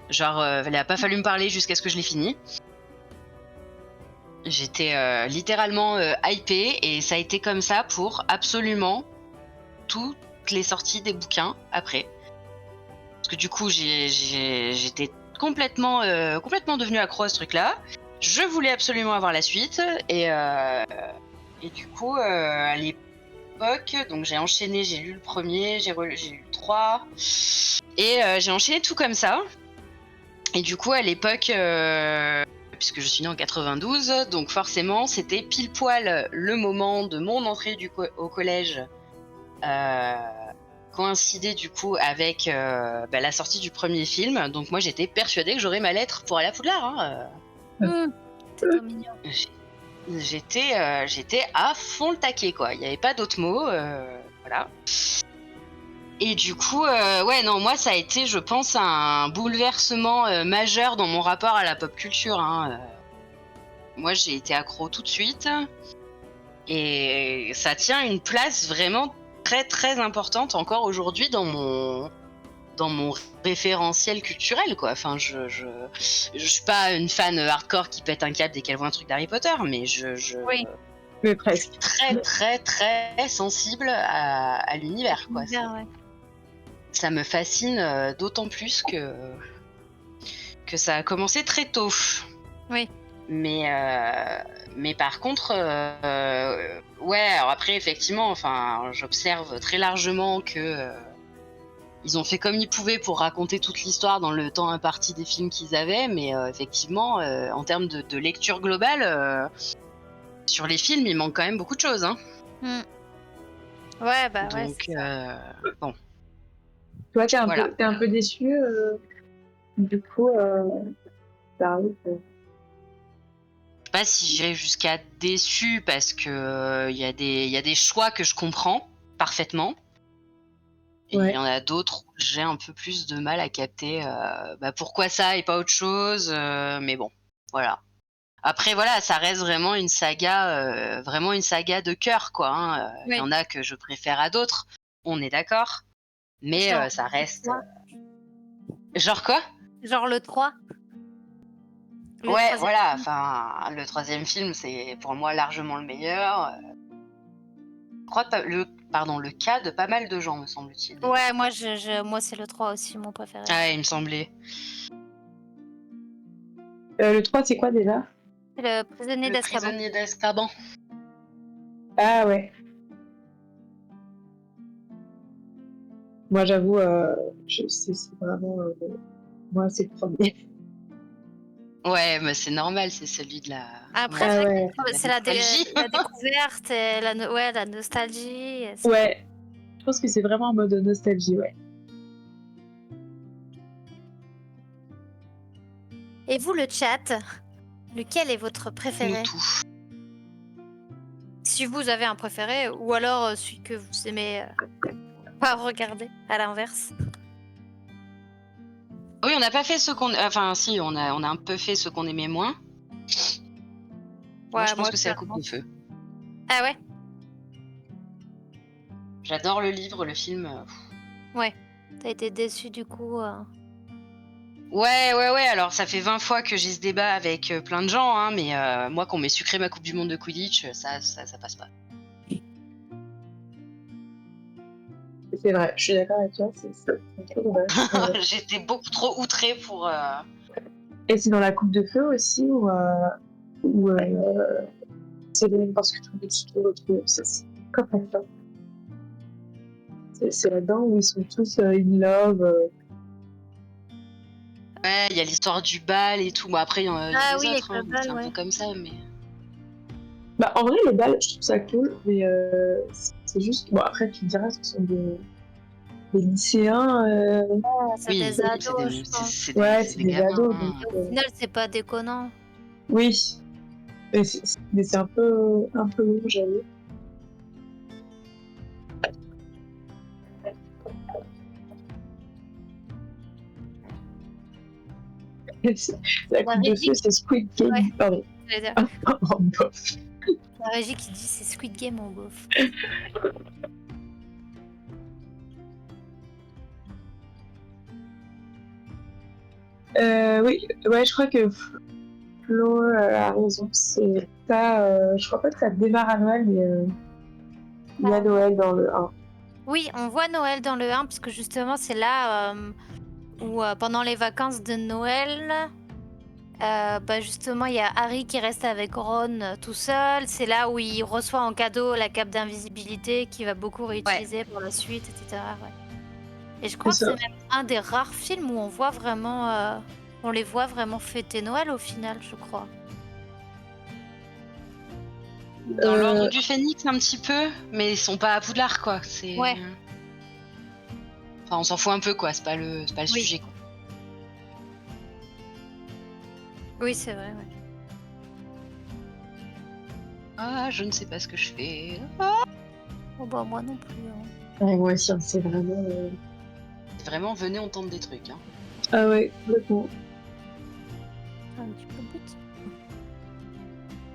Genre, il n'a pas fallu me parler jusqu'à ce que je l'ai fini. J'étais littéralement hypée et ça a été comme ça pour absolument toutes les sorties des bouquins après. Parce que du coup, j'étais complètement devenue accro à ce truc-là. Je voulais absolument avoir la suite et du coup, à l'époque, donc j'ai enchaîné, j'ai lu le premier, j'ai lu le 3 et j'ai enchaîné tout comme ça. Et du coup, à l'époque, puisque je suis née en 92, donc forcément, c'était pile poil le moment de mon entrée au collège. Coïncidé du coup avec la sortie du premier film. Donc moi, j'étais persuadée que j'aurais ma lettre pour aller à Poudlard. C'est trop mignon. J'étais à fond le taquet, quoi. Il n'y avait pas d'autre mot. Voilà. Et du coup, ouais, non, moi, ça a été, je pense, un bouleversement majeur dans mon rapport à la pop culture. Hein. Moi, j'ai été accro tout de suite. Et ça tient une place vraiment très très importante encore aujourd'hui dans mon référentiel culturel, quoi. Enfin, je suis pas une fan hardcore qui pète un câble dès qu'elle voit un truc d'Harry Potter, mais Oui. Mais je presque. suis très très très sensible à l'univers, quoi. Bien, ouais. Ça me fascine d'autant plus que ça a commencé très tôt. Oui. Mais par contre, ouais, alors après, effectivement, enfin, j'observe très largement que ils ont fait comme ils pouvaient pour raconter toute l'histoire dans le temps imparti des films qu'ils avaient, mais effectivement, en termes de lecture globale, sur les films, il manque quand même beaucoup de choses, hein. Ouais, bah ouais. Donc, c'est ça. bon, Toi, voilà. t'es un peu déçu, du coup, ça arrive. Je sais pas si j'irai jusqu'à déçu parce que il y a des choix que je comprends parfaitement. Et il Ouais. y en a d'autres où j'ai un peu plus de mal à capter pourquoi ça et pas autre chose. Mais bon, voilà. Après, voilà, ça reste vraiment une saga de cœur, quoi. Hein. Il y en a que je préfère à d'autres, on est d'accord. Mais Genre ça le reste. 3. Genre quoi? Genre le 3. Le Ouais, 3e voilà. film. Enfin, le 3e film, c'est pour moi largement le meilleur. Je crois le cas de pas mal de gens, me semble-t-il. Ouais, moi, moi c'est le 3 aussi, mon préféré. Ah, il me semblait. Le 3, c'est quoi déjà? C'est le prisonnier Le d'Azkaban. prisonnier d'Azkaban. Ah ouais. Moi, j'avoue, c'est vraiment. Moi, c'est le premier. Ouais, mais c'est normal, c'est celui de la. Après, Ah ouais. c'est nostalgie. la découverte, et ouais, la nostalgie. Ouais. Je pense que c'est vraiment en mode nostalgie, ouais. Et vous, le chat, lequel est votre préféré? Nous tout. Si vous avez un préféré, ou alors celui que vous aimez pas regarder, à l'inverse. Oui, on n'a pas fait ce qu'on. Enfin, si, on a un peu fait ce qu'on aimait moins. Moi, je pense que c'est la coupe de feu. Ah ouais? J'adore le livre, le film. Ouais. T'as été déçu du coup. Ouais. Alors, ça fait 20 fois que j'ai ce débat avec plein de gens, hein, mais moi, qu'on m'ait sucré ma Coupe du Monde de Quidditch, ça passe pas. C'est vrai, je suis d'accord avec toi, c'est un peu dommage. J'étais beaucoup trop outrée pour. Et c'est dans la coupe de feu aussi où c'est parce que tout le monde se retrouve. C'est comme ça. C'est là-dedans où ils sont tous in love. Ouais, il y a l'histoire du bal et tout. Bon, après, il y en a Ah des oui, autres, avec le bal, c'est un ouais. peu comme ça, mais. Bah, en vrai, les balles, je trouve ça cool, mais c'est juste. Bon, après, tu me diras, ce sont des lycéens. C'est des ados, je pense. C'est Ouais, c'est des gamins, ados. hein. Donc, Au final, c'est pas déconnant. oui. Mais c'est un peu long, j'avoue. La coupe de feu, c'est Squid Game. Ouais. Pardon. J'allais dire. En bof. La régie qui dit c'est Squid Game en bof. Oui, ouais, je crois que Flo a raison. C'est ça. Je crois pas que ça démarre à Noël, mais il y a Noël dans le 1. Oui, on voit Noël dans le 1, parce que justement, c'est là où pendant les vacances de Noël, justement, il y a Harry qui reste avec Ron tout seul. C'est là où il reçoit en cadeau la cape d'invisibilité qu'il va beaucoup réutiliser pour la suite, etc. Ouais. Et je crois que C'est ça. c'est même un des rares films où on voit vraiment, on les voit vraiment fêter Noël au final, je crois. Dans l'ordre du Phénix, un petit peu, mais ils sont pas à Poudlard, quoi. Ouais. Enfin, on s'en fout un peu, quoi. C'est pas le Oui. sujet, quoi. Oui, c'est vrai, ouais. Ah, je ne sais pas ce que je fais. Oh bah moi non plus. Hein. Ouais, moi aussi, c'est vraiment. Vraiment, venez, on tente des trucs. Hein. Ah ouais, complètement. Un petit peu but.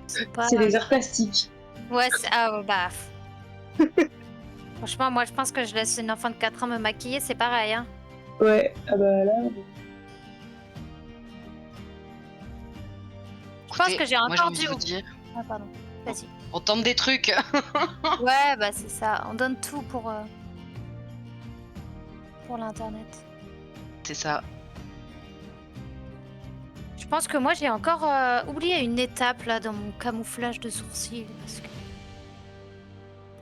C'est pas. C'est des arts plastiques. Ouais, bah. Franchement, moi, je pense que je laisse une enfant de 4 ans me maquiller, c'est pareil, hein. Ouais, ah bah là. Je pense Écoutez, que j'ai moi j'ai encore envie de vous dire, Ah, pardon. Vas-y. on tente des trucs. Ouais, bah c'est ça. On donne tout pour l'internet. C'est ça. Je pense que moi, j'ai encore oublié une étape là dans mon camouflage de sourcils parce que.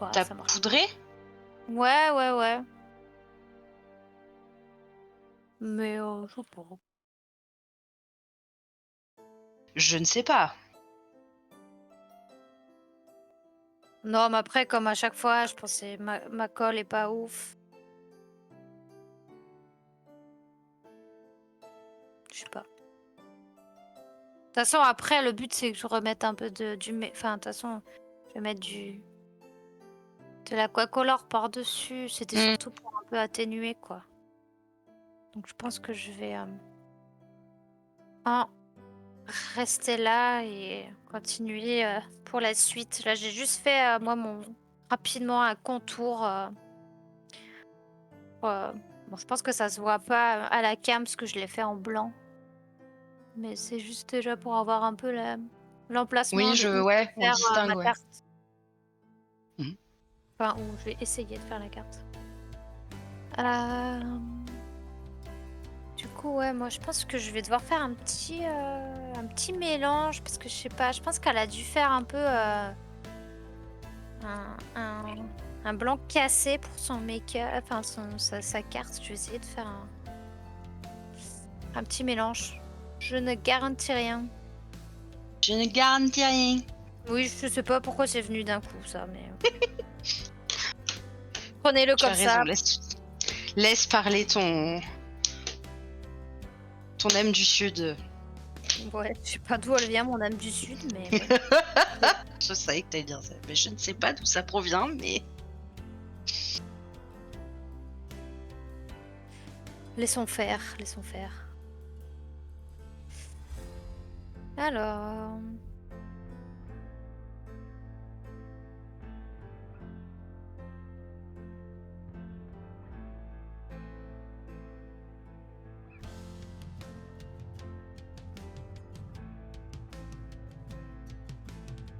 Ouais, T'as ça marche. poudré? Ouais. Mais je sais pas. Je ne sais pas. Non, mais après, comme à chaque fois, je pensais ma colle est pas ouf. Je sais pas. De toute façon, après, le but c'est que je remette un peu Enfin, de toute façon, je vais mettre de l'aquacolor par-dessus. C'était Hmm. surtout pour un peu atténuer, quoi. Donc, je pense que je vais en rester là et continuer pour la suite. Là, j'ai juste fait, moi, rapidement un contour. Bon, je pense que ça se voit pas à la cam parce que je l'ai fait en blanc. Mais c'est juste déjà pour avoir un peu l'emplacement Oui, de où je ouais, vais on faire distingue, ma ouais. carte. Mhm. Enfin, où je vais essayer de faire la carte. Euh, Du coup, ouais, moi je pense que je vais devoir faire un petit mélange parce que je sais pas, je pense qu'elle a dû faire un peu un blanc cassé pour son make-up, enfin sa carte. Je vais essayer de faire un petit mélange. Je ne garantis rien. Je ne garantis rien. Oui, je sais pas pourquoi c'est venu d'un coup ça, mais prenez-le Tu comme as ça. raison, laisse parler ton âme du Sud. Ouais, je sais pas d'où elle vient, mon âme du Sud, mais ouais. Je savais que t'allais dire ça, mais je ne sais pas d'où ça provient, mais... Laissons faire, laissons faire. Alors...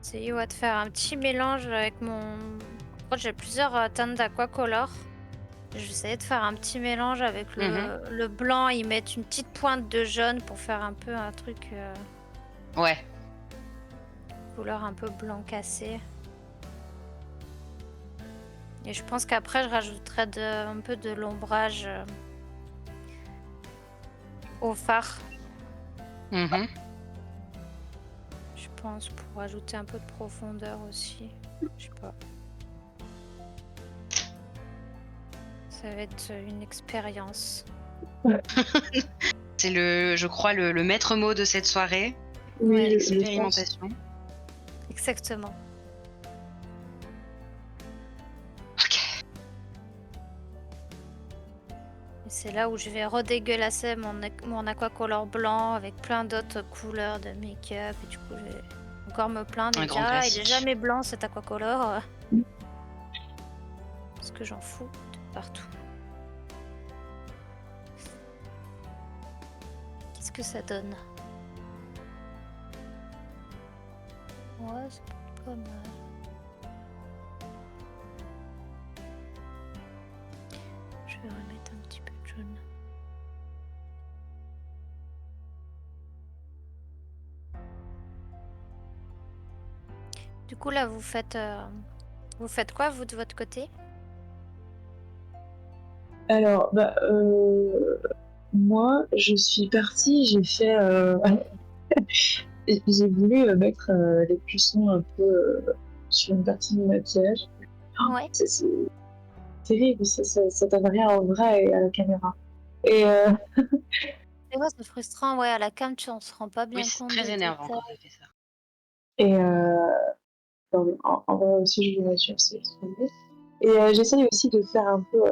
Essayer de faire un petit mélange avec mon... En fait, j'ai plusieurs teintes d'aquacolor. Je vais essayer de faire un petit mélange avec le blanc, y mettre une petite pointe de jaune pour faire un peu un truc Ouais. couleur un peu blanc cassé. Et je pense qu'après je rajouterai un peu de l'ombrage au fard. Mhm. Je pense pour ajouter un peu de profondeur aussi. Je sais pas. Ça va être une expérience. C'est je crois, le maître mot de cette soirée. Oui, Ouais, je pense. Expérimentation. exactement. Ok. Et c'est là où je vais redégueulasser mon aquacolor blanc avec plein d'autres couleurs de make-up. Et du coup, je vais encore me plaindre Un et dire grand il est classique. jamais blanc cet aquacolor. Parce que j'en fous de partout. Qu'est-ce que ça donne? Ouais, c'est pas mal. Je vais remettre un petit peu de jaune. Du coup, là, vous faites quoi, vous, de votre côté? Alors, bah, moi, je suis partie, j'ai fait. J'ai voulu mettre les cuissons un peu sur une partie du maquillage. Ouais. C'est terrible, ça donne rien en vrai et à la caméra. Et Et ouais, c'est frustrant, ouais, à la cam, on se rend pas Oui, bien c'est compte très des énervant détails. quand ça fait ça. et en vrai aussi, je vous rassure, c'est extrêmement. Et j'essaye aussi de faire un peu.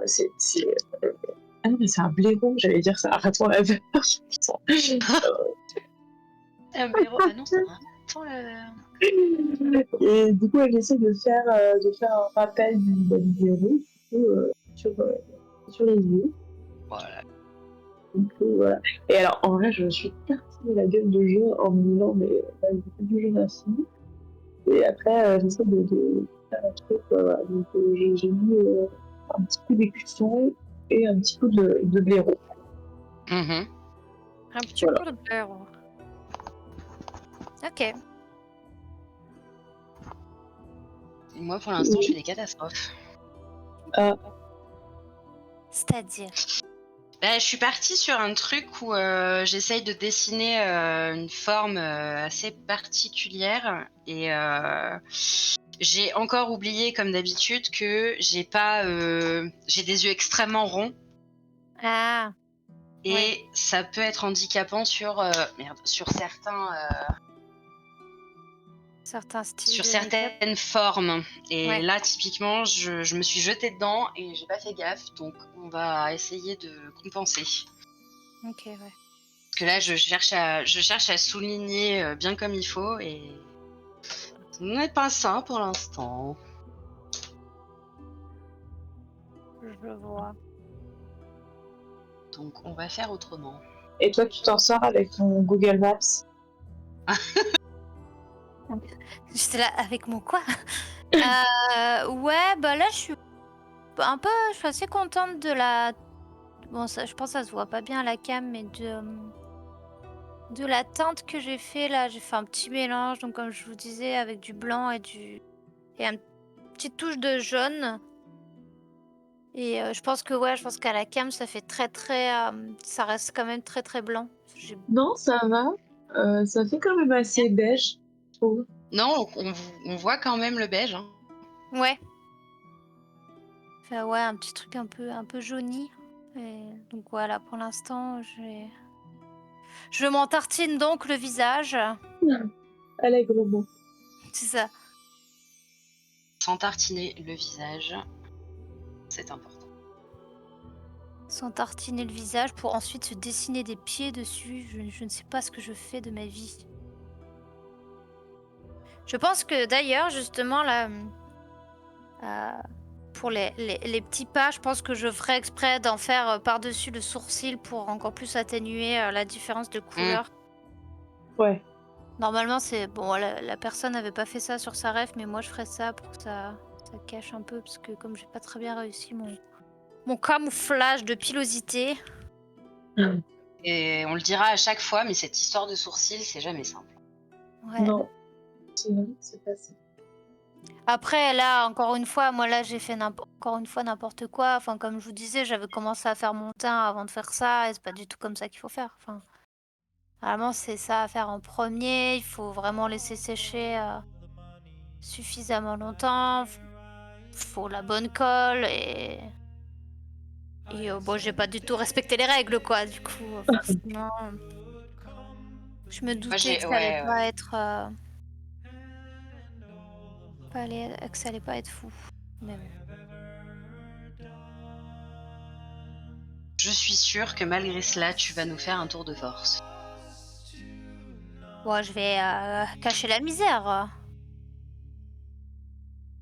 Ah non, mais c'est un blaireau, j'allais dire ça. Arrête-moi la peur. Un blaireau. Ah non, c'est un... Attends, Et du coup, j'essaie de faire un rappel du héros du coup, sur les yeux. Voilà. Donc, voilà. Et alors, en vrai, je suis partie de la gueule de jeu en me disant, mais j'ai du jeu d'infini. Et après, j'essaie de faire un truc. Voilà. Donc, j'ai mis un petit coup d'écusson et un petit coup de blaireau. Mhm. Un petit Voilà. coup de beurre. Ok. Moi, pour l'instant, je fais des catastrophes. C'est-à-dire. Je suis partie sur un truc où j'essaye de dessiner une forme assez particulière et j'ai encore oublié, comme d'habitude, que j'ai des yeux extrêmement ronds Ah, et ouais. ça peut être handicapant sur Certains styles sur de make-up. certaines formes. Et Ouais. là, typiquement, je me suis jetée dedans et j'ai pas fait gaffe, donc on va essayer de compenser. Ok, ouais. Parce que là, je cherche à souligner bien comme il faut et ce n'est pas ça pour l'instant. Je vois. Donc, on va faire autrement. Et toi, tu t'en sors avec ton Google Maps? J'étais là avec mon quoi? Ouais, bah là, je suis assez contente de la. Bon, ça, je pense que ça se voit pas bien à la cam, mais de la teinte que j'ai fait là. J'ai fait un petit mélange, donc comme je vous disais, avec du blanc et une petite touche de jaune. Et je pense qu'à la cam, ça fait ça reste quand même très très blanc. Non, ça va. Ça fait quand même assez beige, je trouve. Non, on voit quand même le beige. Hein. Ouais. Enfin, ouais, un petit truc un peu jauni. Et donc voilà, pour l'instant, je m'en tartine donc le visage. Allègrement. Ah. C'est ça. Sans tartiner le visage, c'est important. S'en tartiner le visage pour ensuite se dessiner des pieds dessus. Je ne sais pas ce que je fais de ma vie. Je pense que d'ailleurs, justement, là, pour les petits pas, je pense que je ferai exprès d'en faire par-dessus le sourcil pour encore plus atténuer la différence de couleur. Ouais. Normalement, c'est bon, la personne n'avait pas fait ça sur sa ref, mais moi je ferais ça pour que ça cache un peu, parce que comme j'ai pas très bien réussi mon camouflage de pilosité. Et on le dira à chaque fois, mais cette histoire de sourcils, c'est jamais simple. Ouais. Non. C'est vrai que c'est pas ça. Après, là, encore une fois, moi là j'ai fait encore une fois n'importe quoi. Enfin, comme je vous disais, j'avais commencé à faire mon teint avant de faire ça, et c'est pas du tout comme ça qu'il faut faire. Enfin, vraiment, c'est ça à faire en premier. Il faut vraiment laisser sécher suffisamment longtemps. Faut la bonne colle et bon, j'ai pas du tout respecté les règles, quoi. Du coup, forcément, je me doutais que ça allait Ouais. pas être, que ça allait pas être fou. Mais bon. Je suis sûre que malgré cela, tu vas nous faire un tour de force. Bon, je vais cacher la misère.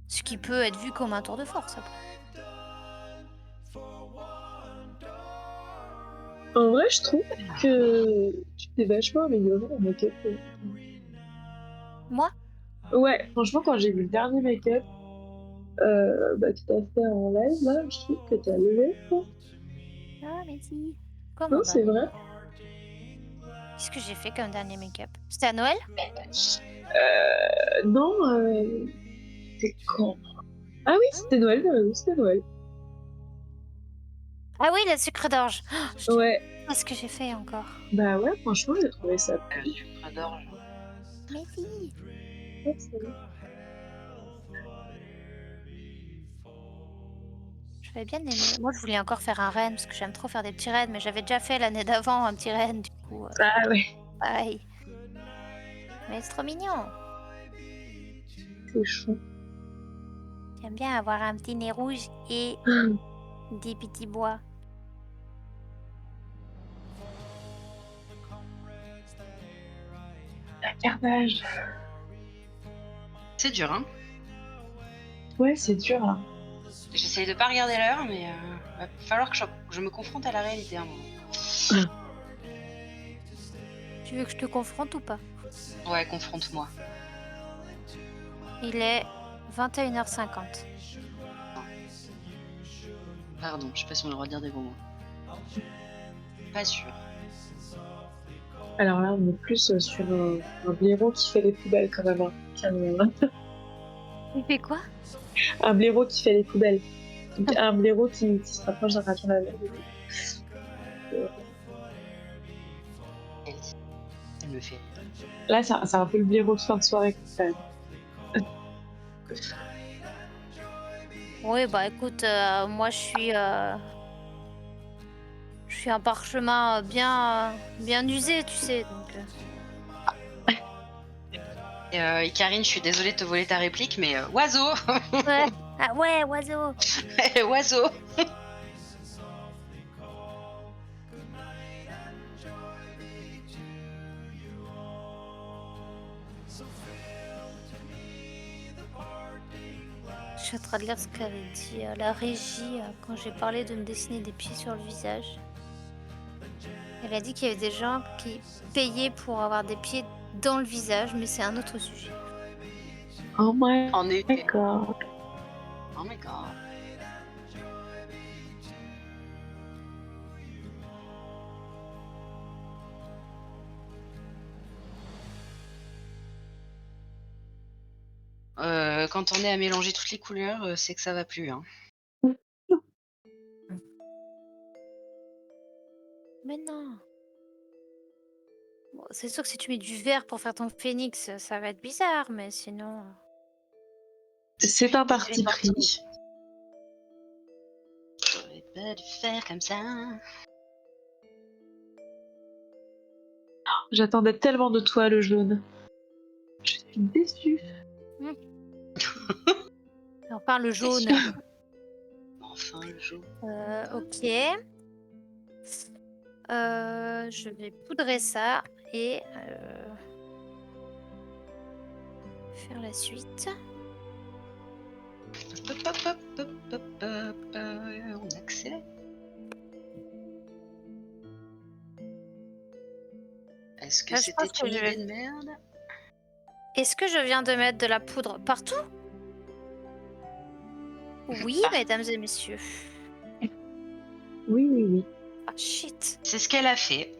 Ce qui peut être vu comme un tour de force, après. En vrai, je trouve que tu t'es vachement améliorée en make-up. Moi? Ouais, franchement, quand j'ai vu le dernier make-up que t'as fait en live, là, je trouve que t'as levé, quoi. Ah, mais si. Comment Non, c'est dernier vrai. make-up? Qu'est-ce que j'ai fait comme dernier make-up? C'était à Noël? Non, c'est quand? Ah oui, c'était Noël, c'était Noël. Ah oui, le sucre d'orge. Ouais. Qu'est-ce que j'ai fait encore? Bah ouais, franchement, j'ai trouvé ça Le cool. sucre d'orge. Mais si. Ouais, c'est vrai. J'avais bien aimé. Moi, je voulais encore faire un renne parce que j'aime trop faire des petits rennes, mais j'avais déjà fait l'année d'avant un petit renne, du coup, Ah ouais, pareil. Mais c'est trop mignon. c'est chou. J'aime bien avoir un petit nez rouge et des petits bois. La carnage. C'est dur, hein. Ouais, c'est dur là. J'essaye de pas regarder l'heure, mais va falloir que je me confronte à la réalité un moment. Tu veux que je te confronte ou pas? Ouais, confronte-moi. Il est 21h50. Pardon, je sais pas si on a le droit de dire des gros mots. Pas sûr. Alors là, on est plus sur un blaireau qui fait les poubelles quand même. Hein. Il fait quoi? Un blaireau qui fait les poubelles. Donc, un blaireau qui se rapproche d'un raton laveur. Elle dit. Elle me fait. Là, c'est un peu le blaireau de fin de soirée quand même. Oui, bah écoute, moi je suis un parchemin bien usé, tu sais. Donc, Et Karine, je suis désolée de te voler ta réplique, mais oiseau. Ouais. Ah ouais, oiseau. Oiseau. Je suis en train de lire ce qu'avait dit la régie quand j'ai parlé de me dessiner des pieds sur le visage. Elle a dit qu'il y avait des gens qui payaient pour avoir des pieds dans le visage, mais c'est un autre sujet. Oh my En effet. god. Oh my god. Quand on est à mélanger toutes les couleurs, c'est que ça va plus, hein. Mais non. Bon, c'est sûr que si tu mets du vert pour faire ton phénix, ça va être bizarre, mais sinon. C'est un parti pris. J'aurais pas dû faire comme ça. J'attendais tellement de toi, le jaune. Je suis déçue. Enfin, le jaune. Enfin, le jaune. Ok. Je vais poudrer ça et faire la suite. On accélère. Est-ce que Là, je pense c'était que une je vais- idée de merde? Est-ce que je viens de mettre de la poudre partout? Oui, Ah. mesdames et messieurs. Oui, oui, oui. Ah, shit. C'est ce qu'elle a fait.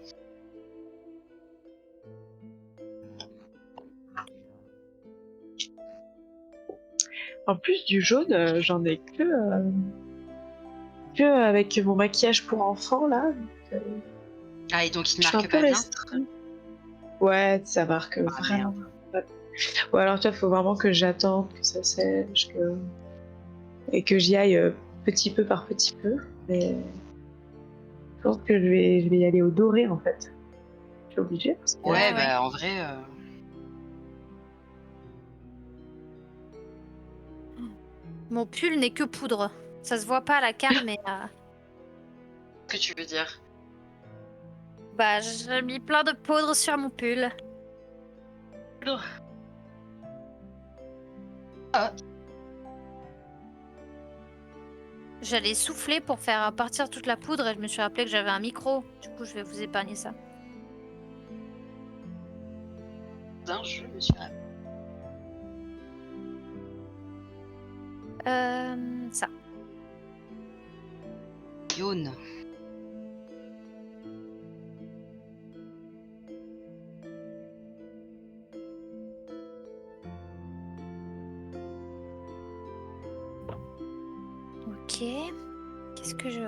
En plus du jaune, j'en ai que avec mon maquillage pour enfants là. Ah, et donc il Je suis un marque peu pas bien? restreint. Ouais, ça marque Ah, vraiment. merde. Ou alors toi, faut vraiment que j'attende que ça sèche, et que j'y aille petit peu par petit peu. Mais je pense que je vais y aller au doré en fait. Je suis obligée parce que. Ouais, Ouais. bah en vrai. Mon pull n'est que poudre. Ça se voit pas à la cam, mais Que tu veux dire? bah j'ai mis plein de poudre sur mon pull. Ah. J'allais souffler pour faire partir toute la poudre et je me suis rappelé que j'avais un micro. Du coup, je vais vous épargner ça. Je me suis rappelé. Ça. Yaune. Ok. Qu'est-ce que je...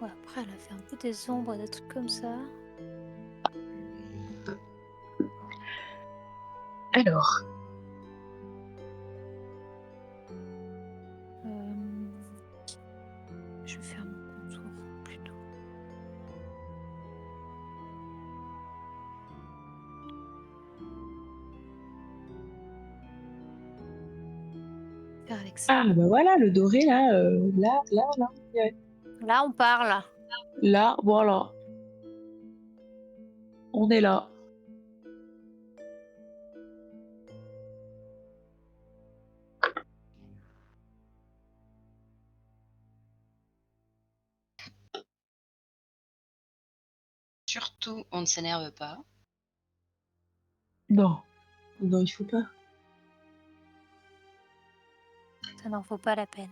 Ouais, après, elle a fait un peu des ombres, des trucs comme ça. Alors. Je vais faire mon contour plutôt. Faire avec ça. Ah bah voilà, le doré là, là. Là, on parle. Là, voilà. On est là. surtout, on ne s'énerve pas. Non. Non, il faut pas. Ça n'en vaut pas la peine.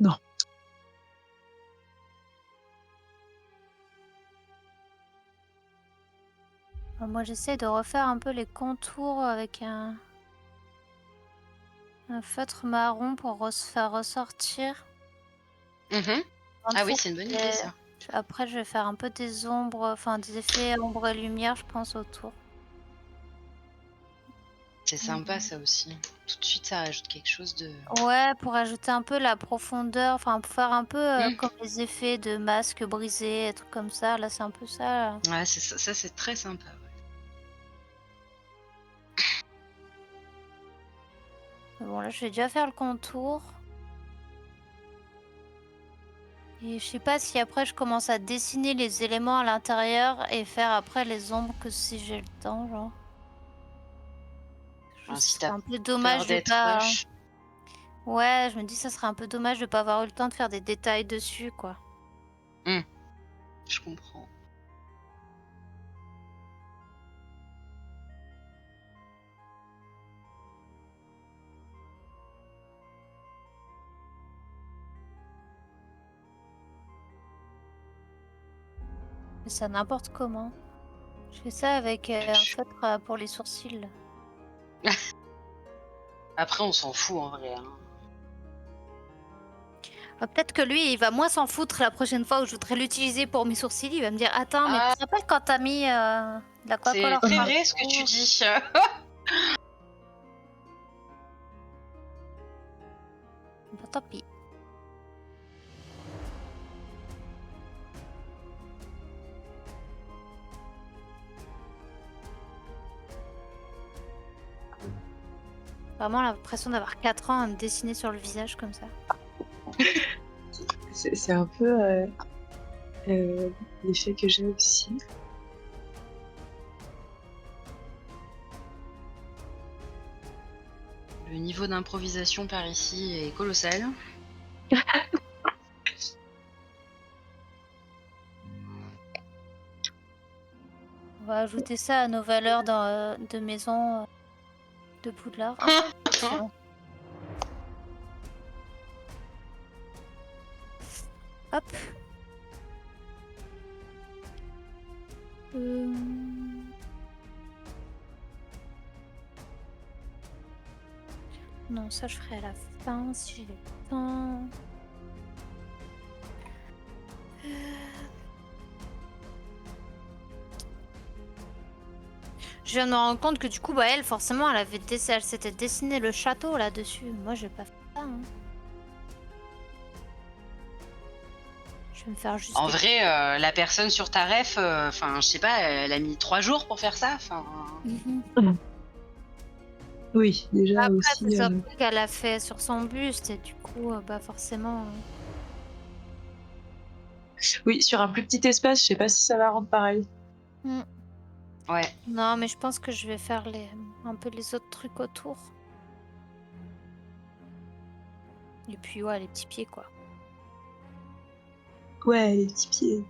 Non. Moi, j'essaie de refaire un peu les contours avec un feutre marron pour faire ressortir. Mhm. En Ah oui, fait, c'est une bonne idée ça. après, je vais faire un peu des ombres, enfin des effets ombre et lumière, je pense, autour. C'est sympa ça aussi. Tout de suite, ça rajoute quelque chose de. Ouais, pour ajouter un peu la profondeur, enfin pour faire un peu Mm. comme les effets de masque brisé, des trucs comme ça. Là, c'est un peu ça. Là. Ouais, c'est ça, c'est très sympa. Ouais. Bon, là, je vais déjà faire le contour. Et je sais pas si après je commence à dessiner les éléments à l'intérieur et faire après les ombres que si j'ai le temps, genre. Enfin, Ce si serait t'as un peu peur dommage de d'être pas. rush. Ouais, je me dis ça serait un peu dommage de pas avoir eu le temps de faire des détails dessus, quoi. Je comprends. Mais ça n'importe comment. Je fais ça avec un feutre pour les sourcils. Après, on s'en fout en vrai. Hein. Peut-être que lui, il va moins s'en foutre la prochaine fois où je voudrais l'utiliser pour mes sourcils. Il va me dire attends, mais tu Ah, te rappelles quand t'as mis de la c'est Coca-Cola très partout. vrai ce que tu dis. Bah, tant pis. Vraiment l'impression d'avoir 4 ans à me dessiner sur le visage comme ça. C'est un peu l'effet que j'ai aussi. Le niveau d'improvisation par ici est colossal. On va ajouter ça à nos valeurs de maison de Poudlard. Tiens. Hop. Non, ça je ferai à la fin si j'ai le temps. Je viens de me rendre compte que du coup, bah, elle, forcément, elle s'était dessiné le château là-dessus. Moi, je vais pas faire ça. Hein. Je vais me faire juste. En vrai, la personne sur ta ref, enfin, je sais pas, elle a mis 3 jours pour faire ça. Enfin, Oui, déjà Après, aussi. c'est surtout qu'elle a fait sur son buste et du coup, bah forcément. Oui, sur un plus petit espace, je sais pas si ça va rendre pareil. ouais. Non, mais je pense que je vais faire un peu les autres trucs autour. Et puis, ouais, les petits pieds, quoi. Ouais, les petits pieds.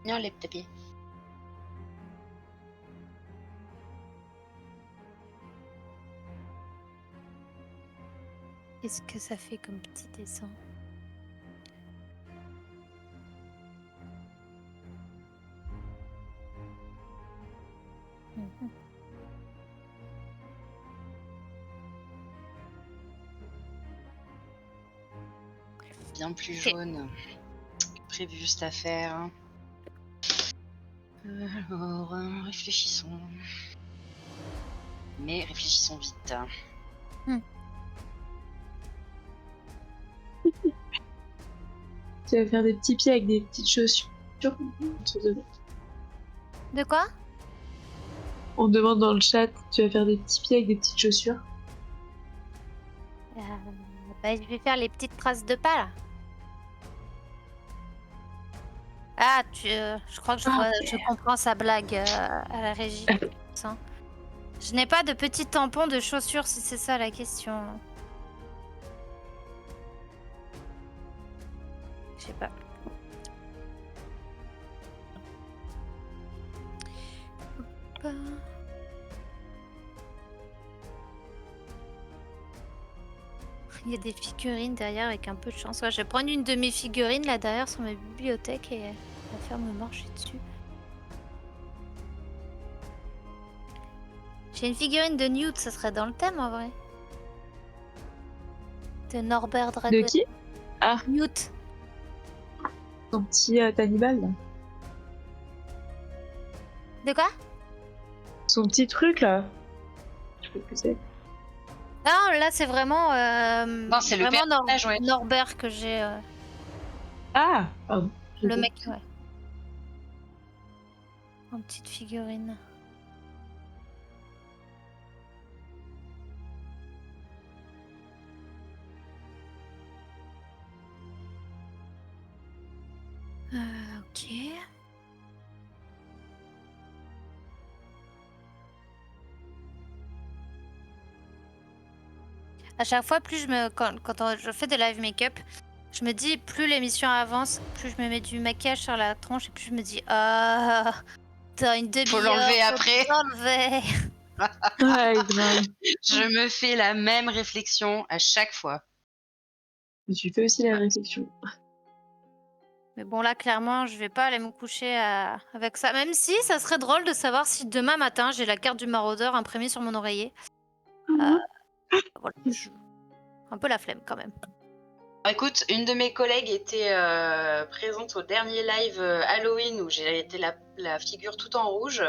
Non, les petits. Qu'est-ce que ça fait comme petit dessin? Mhm. Bien plus jaune que prévu cette affaire. Alors, réfléchissons. Mais réfléchissons vite. Tu vas faire des petits pieds avec des petites chaussures. De quoi? On demande dans le chat, tu vas faire des petits pieds avec des petites chaussures. Bah, je vais faire les petites traces de pas, là. Ah, je crois que je comprends sa blague à la régie. Ça. Je n'ai pas de petits tampons de chaussures, si c'est ça la question. Je sais pas. Il y a des figurines derrière avec un peu de chance. Ouais, je vais prendre une de mes figurines là derrière sur ma bibliothèque et la faire me marcher dessus. J'ai une figurine de Newt, ça serait dans le thème en vrai. De Norbert De Dragon. qui? Ah, Newt. ton petit Hannibal, là. De quoi? Son petit truc, là. Je sais pas ce que c'est. Non, là c'est vraiment, Non, c'est le vraiment personnage, ouais. Norbert que j'ai. Ah, pardon. Le mec, ouais. En petite figurine. Ok. À chaque fois, plus quand je fais des live make-up, je me dis, plus l'émission avance, plus je me mets du maquillage sur la tronche et plus je me dis, ah, t'as une demi-heure. Faut l'enlever après. L'enlever. Ouais, grave. Je me fais la même réflexion à chaque fois. Je fais aussi la réflexion. Mais bon, là, clairement, je vais pas aller me coucher avec ça. Même si, ça serait drôle de savoir si demain matin, j'ai la carte du maraudeur imprimée sur mon oreiller. Voilà, un peu la flemme quand même. Écoute, une de mes collègues était présente au dernier live Halloween où j'ai été la figure tout en rouge.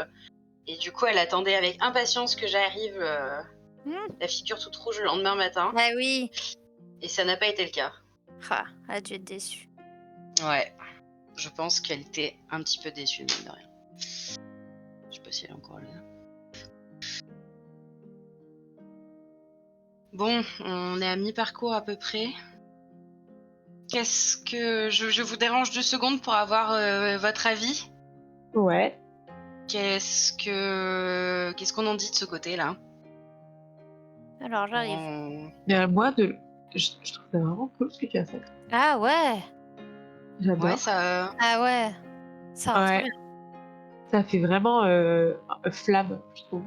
Et du coup, elle attendait avec impatience que j'arrive la figure toute rouge le lendemain matin. Ah oui. Et ça n'a pas été le cas. Ah, elle a dû être déçue. Ouais. Je pense qu'elle était un petit peu déçue, mine de rien. Je sais pas si elle est encore là. Bon, on est à mi-parcours à peu près. Qu'est-ce que... Je vous dérange 2 secondes pour avoir votre avis. Ouais. Qu'est-ce qu'on en dit de ce côté-là? Alors, j'arrive. Mais moi, je trouve ça vraiment cool ce que tu as fait. Ah ouais. J'adore. Ouais, ça... Ah ouais. Ça va Ouais. trop bien. Ça fait vraiment flamme, je trouve.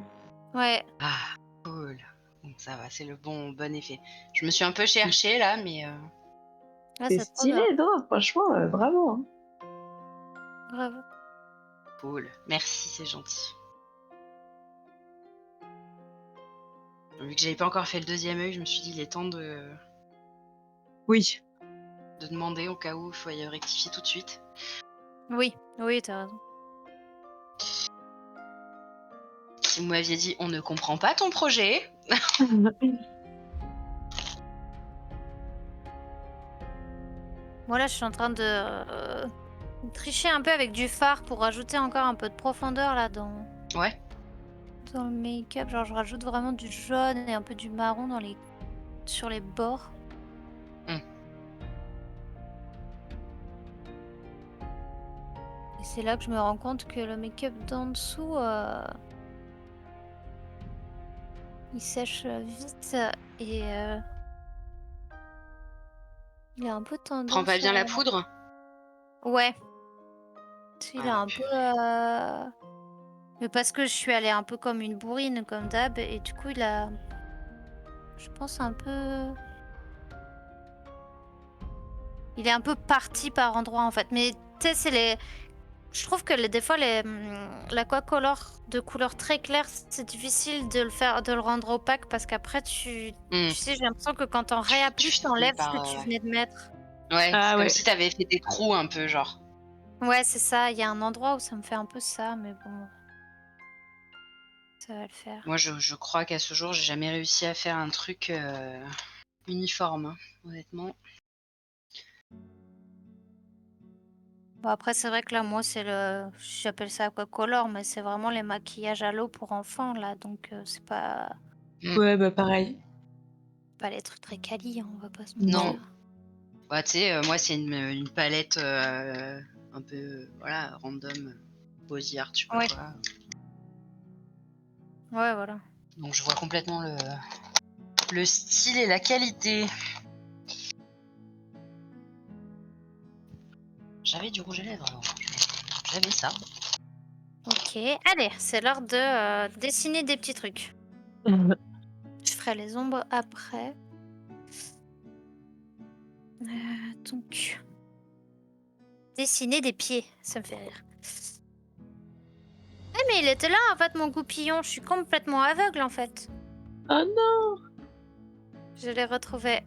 Ouais. Ah, cool. Bon, ça va, c'est le bon effet. Je me suis un peu cherchée là, mais... Ah, C'est c'est trop bien. stylé, non? Franchement, bravo. Hein. Bravo. Cool. Merci, c'est gentil. Vu que j'avais pas encore fait le deuxième œil, je me suis dit il est temps de Oui. demander au cas où il faut y rectifier tout de suite. Oui, oui, t'as raison. Si vous m'aviez dit on ne comprend pas ton projet, Moi, là, je suis en train de tricher un peu avec du fard pour rajouter encore un peu de profondeur là dans ouais. le make-up. Genre, je rajoute vraiment du jaune et un peu du marron sur les bords. Et c'est là que je me rends compte que le make-up d'en dessous, il sèche vite et il a un peu tendance. Prends pas bien la poudre. Ouais. Il a Ah, un peu. Mais parce que je suis allée un peu comme une bourrine, comme d'hab, et du coup, il a. Je pense un peu. Il est un peu parti par endroits en fait. Mais tu sais, c'est les. Je trouve que des fois, l'aquacolor de couleur très claire, c'est difficile de le rendre opaque parce qu'après, tu sais, j'ai l'impression que quand on réapplique, finis t'enlèves ce par, que tu venais de mettre. Ouais, Ah c'est ouais. comme si t'avais fait des trous un peu, genre. Ouais, c'est ça. Il y a un endroit où ça me fait un peu ça, mais bon. Ça va le faire. Moi, je crois qu'à ce jour, j'ai jamais réussi à faire un truc uniforme, hein, honnêtement. Bon, après, c'est vrai que là, moi, j'appelle ça aquacolor, mais c'est vraiment les maquillages à l'eau pour enfants, là. Donc, c'est pas Ouais, bah pareil. les trucs très quali, hein, on va pas se Non. mentir. Ouais, tu sais, moi, c'est une palette un peu, voilà, random, Body Art, je sais pas Ouais. quoi. Ouais, voilà. Donc, je vois complètement le style et la qualité. J'avais du rouge à lèvres, alors. J'avais ça. Ok, allez, c'est l'heure de dessiner des petits trucs. Je ferai les ombres après. Donc, dessiner des pieds, ça me fait rire. Eh mais il était là en fait mon goupillon, je suis complètement aveugle en fait. Oh non! Je l'ai retrouvé.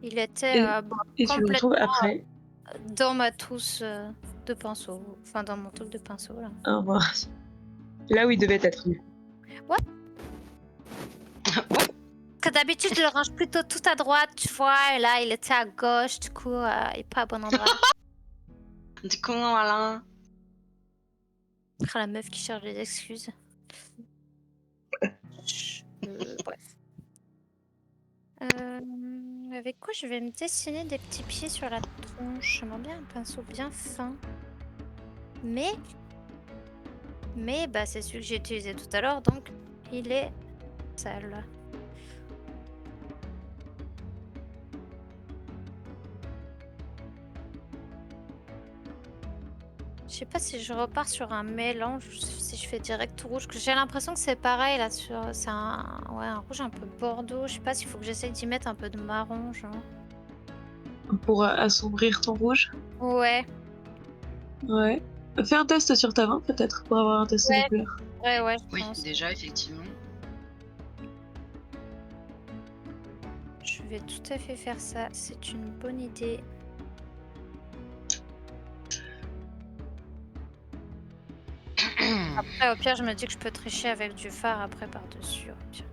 Il était Et tu le retrouves complètement après. dans ma trousse de pinceau. Enfin dans mon truc de pinceau là. Ah, mince. Là où il devait être. Du coup. Parce que d'habitude je le range plutôt tout à droite, tu vois, et là il était à gauche, du coup il est pas au bon endroit. Du coup, Alain. Oh, la meuf qui cherche des excuses. Bref. Avec quoi je vais me dessiner des petits pieds sur la tronche. J'aimerais bien un pinceau bien fin. Mais bah c'est celui que j'ai utilisé tout à l'heure, donc il est sale. Je sais pas si je repars sur un mélange, si je fais direct tout rouge. J'ai l'impression que c'est pareil là, c'est un rouge un peu bordeaux. Je sais pas s'il faut que j'essaye d'y mettre un peu de marron, genre. Pour assombrir ton rouge. Ouais, Ouais. Fais un test sur ta main, peut-être, pour avoir un test de ouais, couleur. ouais, je Oui, pense. déjà, effectivement. Je vais tout à fait faire ça, c'est une bonne idée. Après, au pire, je me dis que je peux tricher avec du fard après par-dessus. Au pire.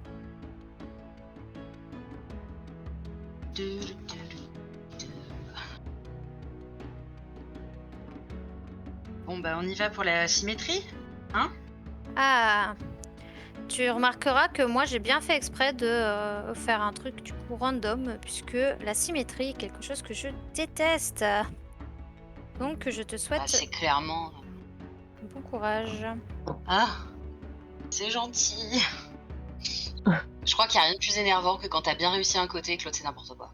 Bon, bah, on y va pour la symétrie, hein? Ah, tu remarqueras que moi j'ai bien fait exprès de faire un truc du coup random, puisque la symétrie est quelque chose que je déteste. Donc je te Bah, souhaite c'est clairement. bon courage. Ah, c'est gentil. Je crois qu'il n'y a rien de plus énervant que quand t'as bien réussi un côté et que l'autre c'est n'importe quoi.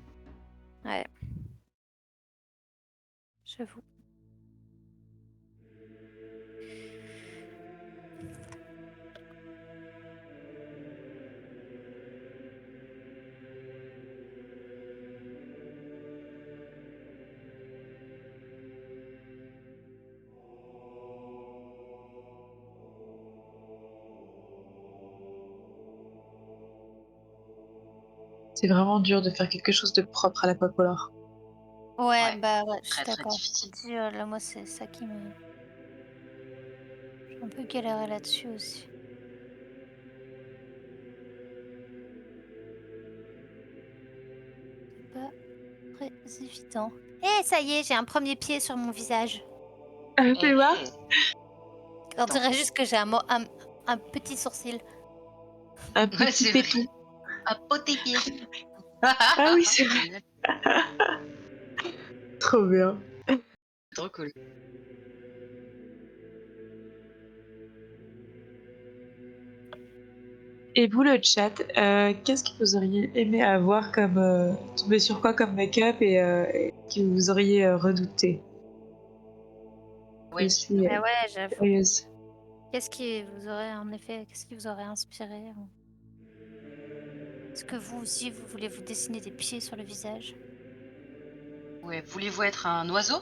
Ouais. J'avoue. C'est vraiment dur de faire quelque chose de propre à l'aquacolor. Ouais, Ouais, bah ouais, je suis très très d'accord. difficile. Là, moi, c'est ça qui me. J'ai un peu galéré là-dessus aussi. C'est pas très évident. Eh, ça y est, j'ai un premier pied sur mon visage. Fais voir. On Attends. dirait juste que j'ai un petit sourcil. Un Ouais, petit c'est vrai. pétou. Un poté pied. Ah oui, c'est vrai. Génial. Trop bien. Trop cool. Et vous, le chat, qu'est-ce que vous auriez aimé avoir comme. Tomber sur quoi comme make-up et que vous auriez redouté? Je Ouais. suis Ah ouais, j'avoue. curieuse. Qu'est-ce qui vous aurait, en effet, qu'est-ce qui vous aurait inspiré? Est-ce que vous aussi, vous voulez vous dessiner des pieds sur le visage? Ouais, voulez-vous être un oiseau?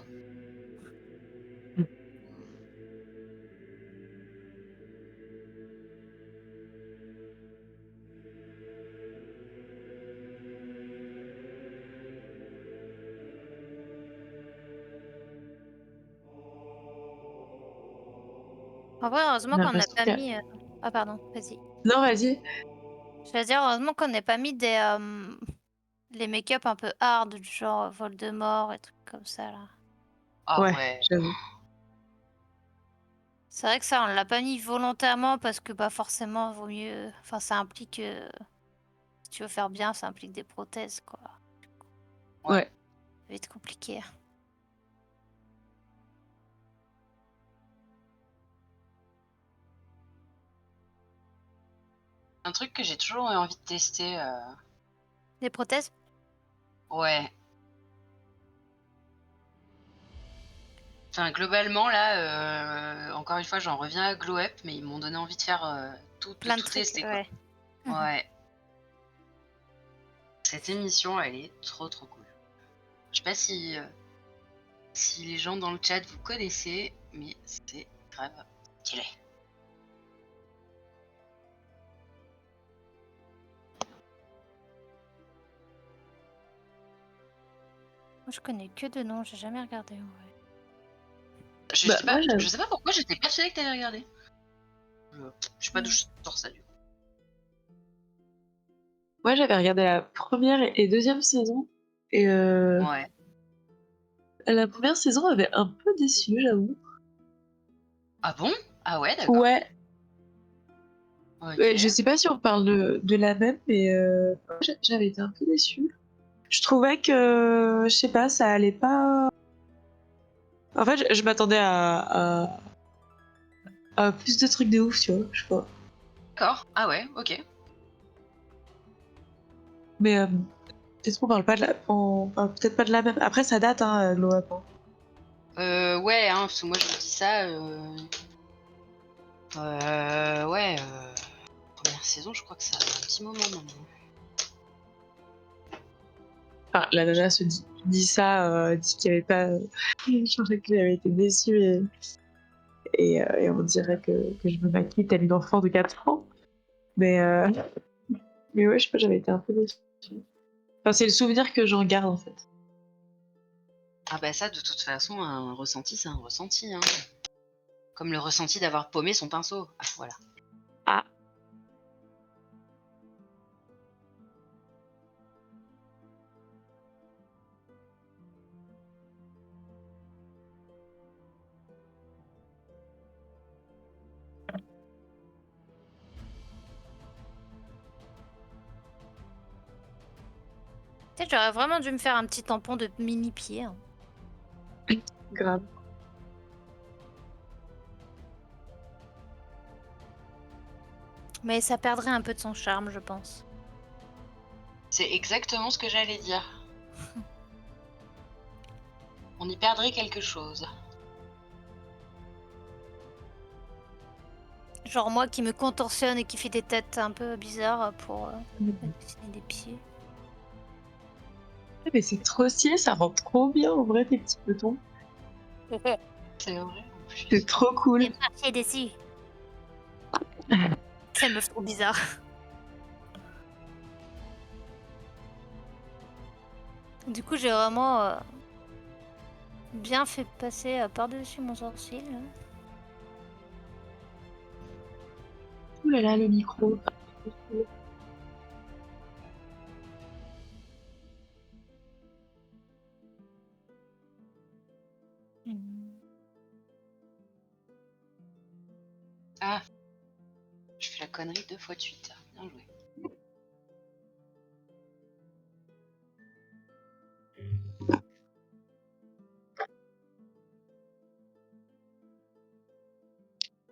En vrai, heureusement J'ai qu'on n'a l'impression pas que. mis. Ah, pardon, vas-y. Non, vas-y. Je veux dire, heureusement qu'on n'ait pas mis les make-up un peu hard, du genre Voldemort et trucs comme ça, là. Ah Ouais, ouais. j'avoue. C'est vrai que ça, on l'a pas mis volontairement parce que, bah, forcément, vaut mieux. Enfin, ça implique. Si tu veux faire bien, ça implique des prothèses, quoi. Ouais. Ouais. Ça va être compliqué. Un truc que j'ai toujours eu envie de tester. Les prothèses? Ouais. Enfin, globalement, là, encore une fois, j'en reviens à Glow Up, mais ils m'ont donné envie de faire de Plein de tout trucs, tester, quoi. ouais. Ouais. Cette émission, elle est trop trop cool. Je sais pas si les gens dans le chat vous connaissez, mais c'est grave stylé. Moi, je connais que de noms, j'ai jamais regardé. Ouais. Bah, moi, Je sais pas pourquoi j'étais persuadée que t'avais regardé. Je sais pas d'où je sors ça, du coup. Moi, j'avais regardé la première et deuxième saison. Et Ouais. la première saison avait un peu déçu, j'avoue. Ah bon? Ah ouais, d'accord. Ouais, Ok. je sais pas si on parle de la même, mais j'avais été un peu déçue. Je trouvais que, je sais pas, ça allait pas. En fait, je m'attendais à plus de trucs de ouf, tu vois, je sais pas. D'accord. Ah ouais, ok. Mais peut-être qu'on parle pas de la. On parle peut-être pas de la même. Après, ça date, hein, Glow Up, hein. Ouais, hein, parce que moi je vous dis ça. Ouais, première saison, je crois que ça a un petit moment maintenant. Enfin, la nana se dit ça, dit qu'il n'y avait pas. Je pensais que j'avais été déçue et on dirait que je me maquille telle une enfant de 4 ans. Mais, mais ouais, je sais pas, j'avais été un peu déçue. Enfin, c'est le souvenir que j'en garde en fait. Ah bah ça, de toute façon, un ressenti, c'est un ressenti. Hein. Comme le ressenti d'avoir paumé son pinceau. Ah, voilà. Ah. Peut-être j'aurais vraiment dû me faire un petit tampon de mini-pied. Hein. Grave. Mais ça perdrait un peu de son charme, je pense. C'est exactement ce que j'allais dire. On y perdrait quelque chose. Genre moi qui me contorsionne et qui fait des têtes un peu bizarres pour dessiner des pieds. Mais c'est trop stylé, ça rend trop bien en vrai tes petits petons. C'est vrai, en plus. C'est trop cool. Les pieds dessus. C'est une meuf trop bizarre. Du coup, j'ai vraiment bien fait passer par-dessus mon sourcil. Là. Ouh là là, le micro. Ah, je fais la connerie 2 fois de suite. Bien joué.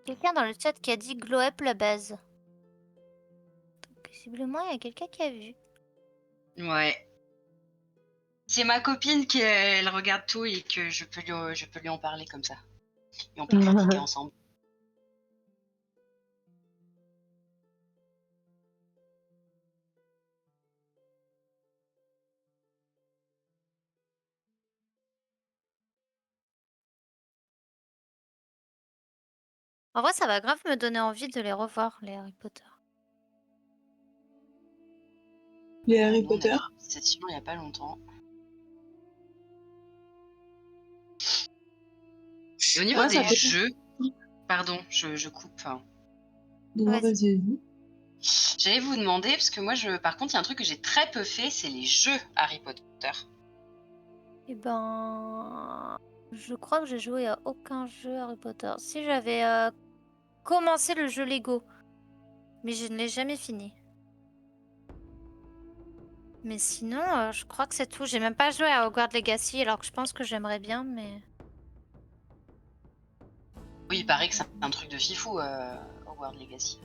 Quelqu'un dans le chat qui a dit glow up la base. Donc, visiblement, il y a quelqu'un qui a vu. Ouais. C'est ma copine qui elle regarde tout et que je peux lui en parler comme ça. Et on peut critiquer ensemble. En vrai, ça va grave me donner envie de les revoir, les Harry Potter. Les Harry Nous, on a Potter. fait cette session il y a pas longtemps. Et au niveau Ouais, ça des fait. jeux, pardon, je coupe. Hein. Non, Vas-y. vas-y. J'allais vous demander, parce que moi, par contre, il y a un truc que j'ai très peu fait, c'est les jeux Harry Potter. Eh ben, je crois que j'ai joué à aucun jeu Harry Potter. Si j'avais commencé le jeu Lego, mais je ne l'ai jamais fini. Mais sinon, je crois que c'est tout. J'ai même pas joué à Hogwarts Legacy, alors que je pense que j'aimerais bien, mais... Oui, il paraît que c'est un truc de fifou, Hogwarts Legacy.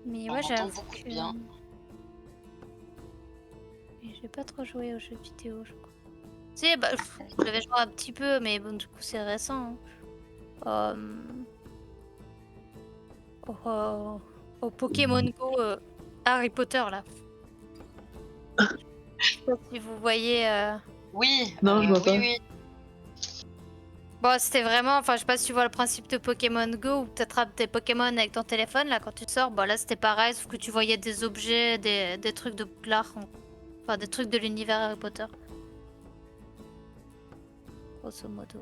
Mais On ouais, entend j'avoue beaucoup de que... bien. Et j'ai pas trop joué aux jeux vidéo, je crois. Si, bah, j'avais joué un petit peu, mais bon, du coup, c'est récent. Hein. Au Pokémon Go Harry Potter, là. Je sais pas si vous voyez. Oui, Non, je vois pas. oui. Bon, c'était vraiment. Enfin, je sais pas si tu vois le principe de Pokémon Go où tu attrapes tes Pokémon avec ton téléphone, là, quand tu sors. Bon, là, c'était pareil, sauf que tu voyais des objets, des trucs de Poudlard. Enfin, des trucs de l'univers Harry Potter. Grosso modo.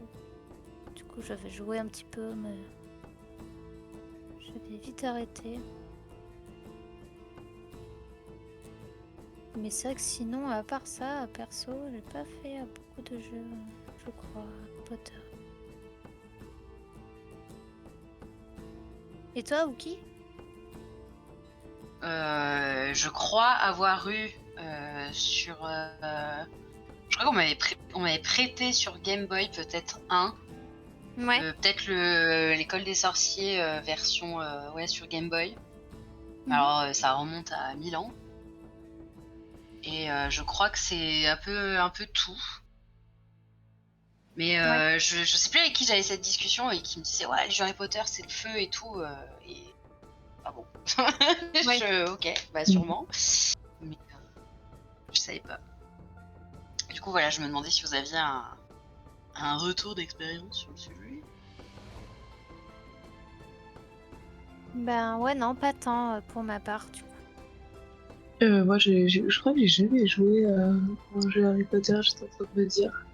Du coup, j'avais joué un petit peu, mais. J'avais vite arrêté. Mais c'est vrai que sinon, à part ça, perso, j'ai pas fait beaucoup de jeux, je crois, Harry Potter. Et toi, Wookie? Je crois avoir eu sur. Je crois qu'on m'avait prêté sur Game Boy peut-être un. Ouais. Peut-être l'école des sorciers version sur Game Boy. Mhm. Alors ça remonte à 1000 ans. Et je crois que c'est un peu tout. Mais Ouais. je sais plus avec qui j'avais cette discussion et qui me disait ouais les jeux Harry Potter c'est le feu et tout. Et ah bon. Ouais. Ok, bah sûrement. Mais je savais pas. Du coup voilà, je me demandais si vous aviez un retour d'expérience sur le sujet. Ben ouais, non, pas tant pour ma part, du coup. Moi, je crois que j'ai jamais joué à un jeu Harry Potter, j'étais en train de me dire.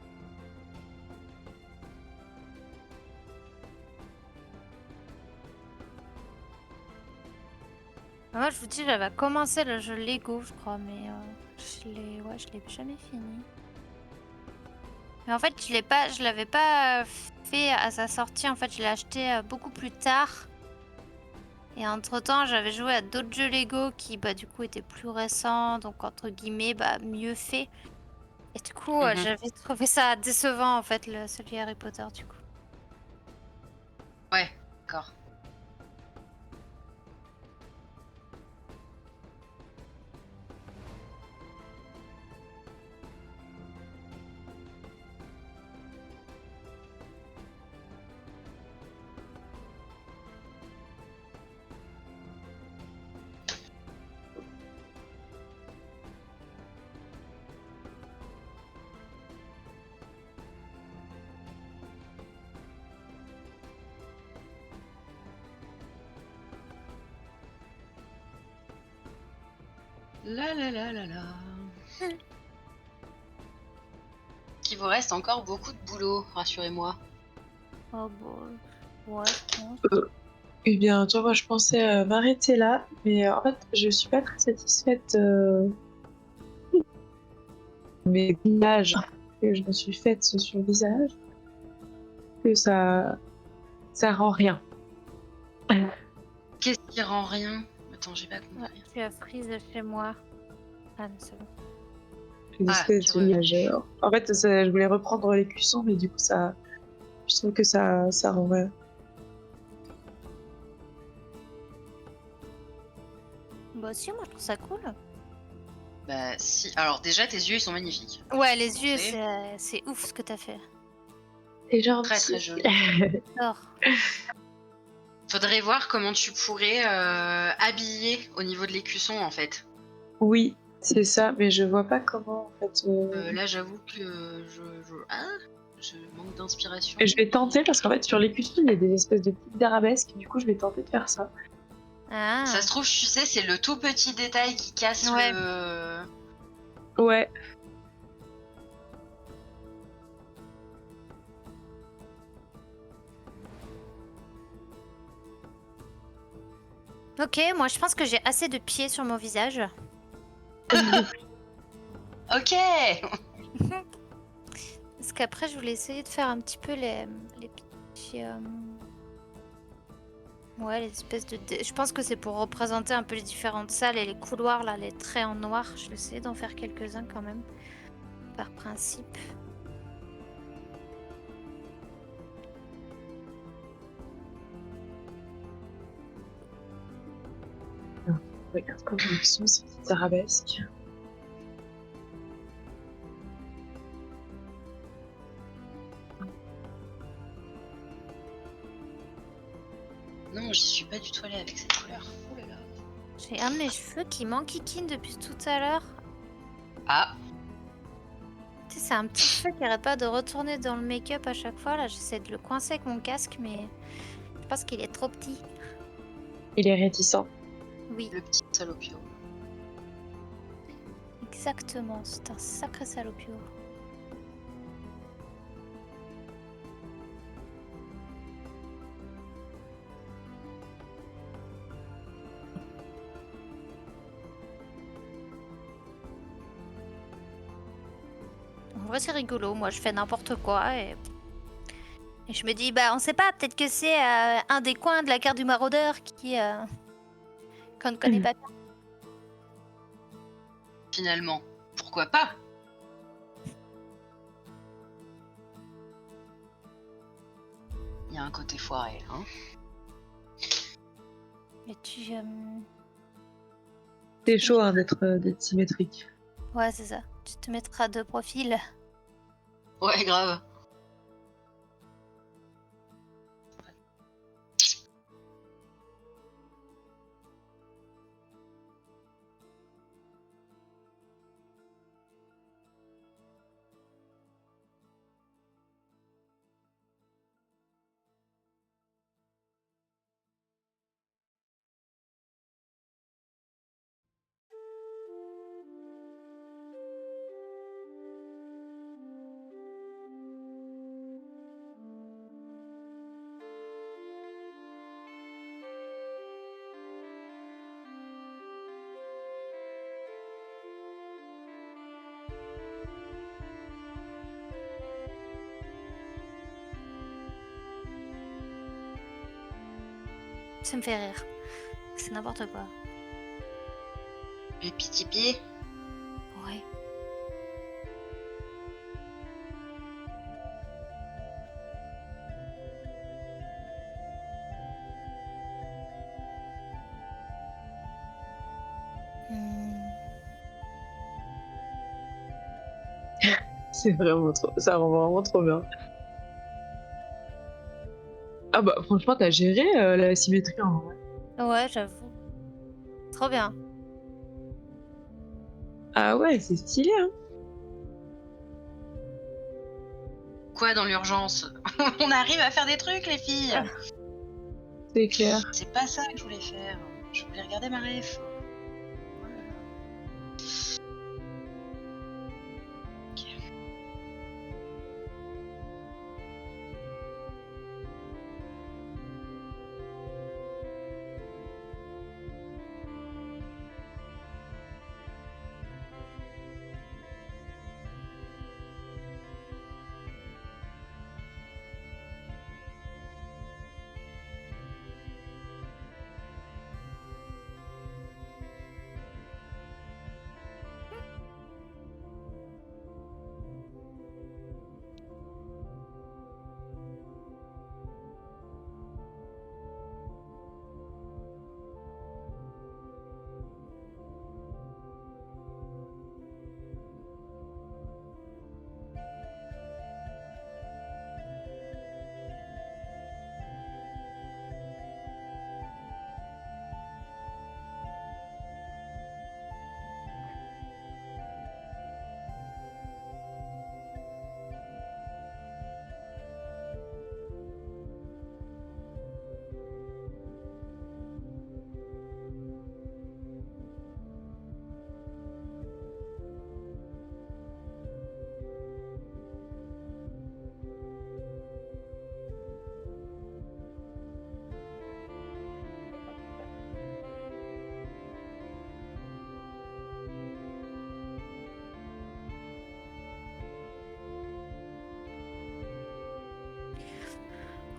Moi, je vous dis, j'avais commencé le jeu Lego, je crois, mais je l'ai jamais fini. Mais en fait, je l'avais pas fait à sa sortie. En fait, je l'ai acheté beaucoup plus tard. Et entre-temps, j'avais joué à d'autres jeux Lego qui, bah, du coup, étaient plus récents, donc entre guillemets, bah, mieux faits. Et du coup, j'avais trouvé ça décevant, en fait, celui Harry Potter, du coup. Ouais, d'accord. La la la la la. Qu'il vous reste encore beaucoup de boulot, rassurez-moi. Oh, bon, ouais, je pense. Eh bien, tu vois, moi, je pensais m'arrêter là, mais en fait, je suis pas très satisfaite mes visages que je me suis faite sur le visage, que ça rend rien. Qu'est-ce qui rend rien? Attends, j'ai pas Ouais, compris. tu as Freeze chez moi. Ah, mais c'est bon. Une Ah, espèce tu de reviens. nuage. En fait, je voulais reprendre les cuissons, mais du coup, je trouve que ça rend rien. Bah, si, moi, je trouve ça cool. Bah si. Alors déjà, tes yeux, ils sont magnifiques. Ouais, les yeux, Pensez. c'est ouf ce que t'as fait. C'est gentil. Très très joli. J'adore. Faudrait voir comment tu pourrais habiller au niveau de l'écusson en fait. Oui, c'est ça, mais je vois pas comment, en fait. Là, j'avoue que je manque d'inspiration. Je vais tenter, parce qu'en fait, sur l'écusson, il y a des espèces de petites arabesques, du coup, je vais tenter de faire ça. Ah. Ça se trouve, tu sais, c'est le tout petit détail qui casse Ouais. le. Ouais. Ok, moi, je pense que j'ai assez de pieds sur mon visage. Ok. Parce qu'après, je voulais essayer de faire un petit peu les petits... Ouais, les espèces de... Je pense que c'est pour représenter un peu les différentes salles et les couloirs, là, les traits en noir. Je vais essayer d'en faire quelques-uns quand même, par principe. Regarde comment ils sont, ces petites arabesques. j'y suis pas du tout allée avec cette couleur. Oh là là. J'ai un de mes cheveux qui m'enquiquine depuis tout à l'heure. Ah, Tu sais, c'est un petit cheveu qui arrête pas de retourner dans le make-up à chaque fois. Là, j'essaie de le coincer avec mon casque, mais je pense qu'il est trop petit. Il est réticent. Oui, le petit salopio. exactement. C'est un sacré salopio. En vrai, c'est rigolo. Moi, je fais n'importe quoi et je me dis, bah, on sait pas. Peut-être que c'est un des coins de la carte du maraudeur qu'on ne connaît pas bien. Finalement, pourquoi pas? Il y a un côté foiré, hein. Mais tu. C'est chaud hein, d'être symétrique. Ouais, c'est ça. Tu te mettras de profil. Ouais, grave. Ça me fait rire. C'est n'importe quoi. Les petits pieds. Ouais. C'est vraiment trop. Ça rend vraiment trop bien. Ah bah franchement, t'as géré la symétrie en vrai. Ouais, j'avoue. Trop bien. Ah ouais, c'est stylé hein. Quoi dans l'urgence? On arrive à faire des trucs, les filles. C'est clair. C'est pas ça que je voulais faire. Je voulais regarder ma ref. Oh là là. Ok.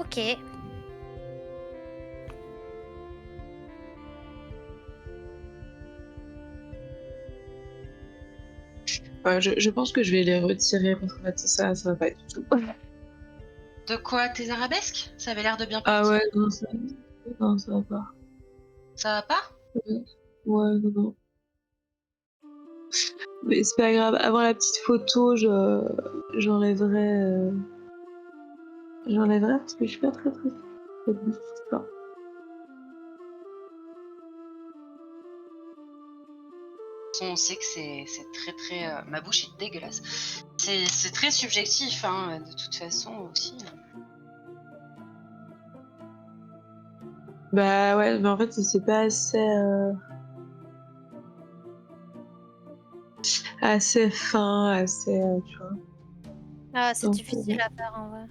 Ok. Ouais, je pense que je vais les retirer parce qu'en fait ça va pas du tout. De quoi? Tes arabesques? Ça avait l'air de bien Ah partir. ouais, non, ça va pas. Ça va pas? Ouais, non. Mais c'est pas grave, avant la petite photo, j'enlèverai. J'enlèverai parce que je suis pas très. On sait que c'est très très. Ma bouche est dégueulasse. C'est très subjectif, hein, de toute façon aussi. Bah ouais, mais en fait, c'est pas assez fin, assez, tu vois. Ah, c'est Donc, difficile à faire en vrai.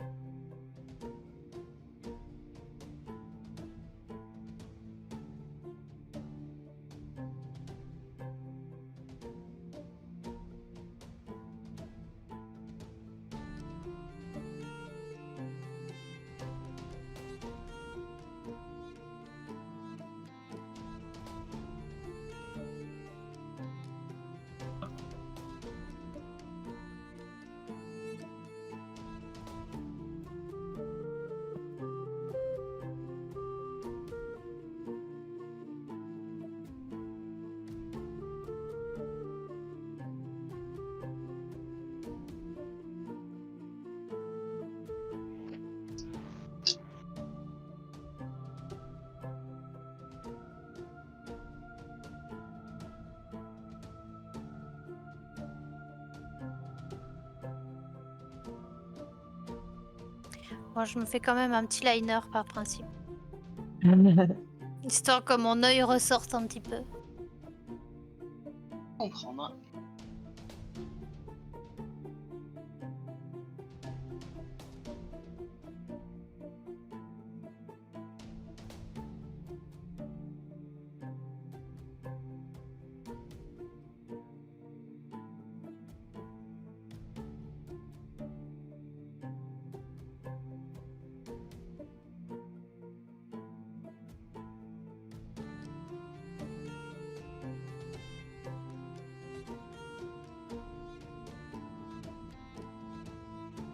Moi, je me fais quand même un petit liner par principe. Histoire que mon œil ressorte un petit peu. Comprendre.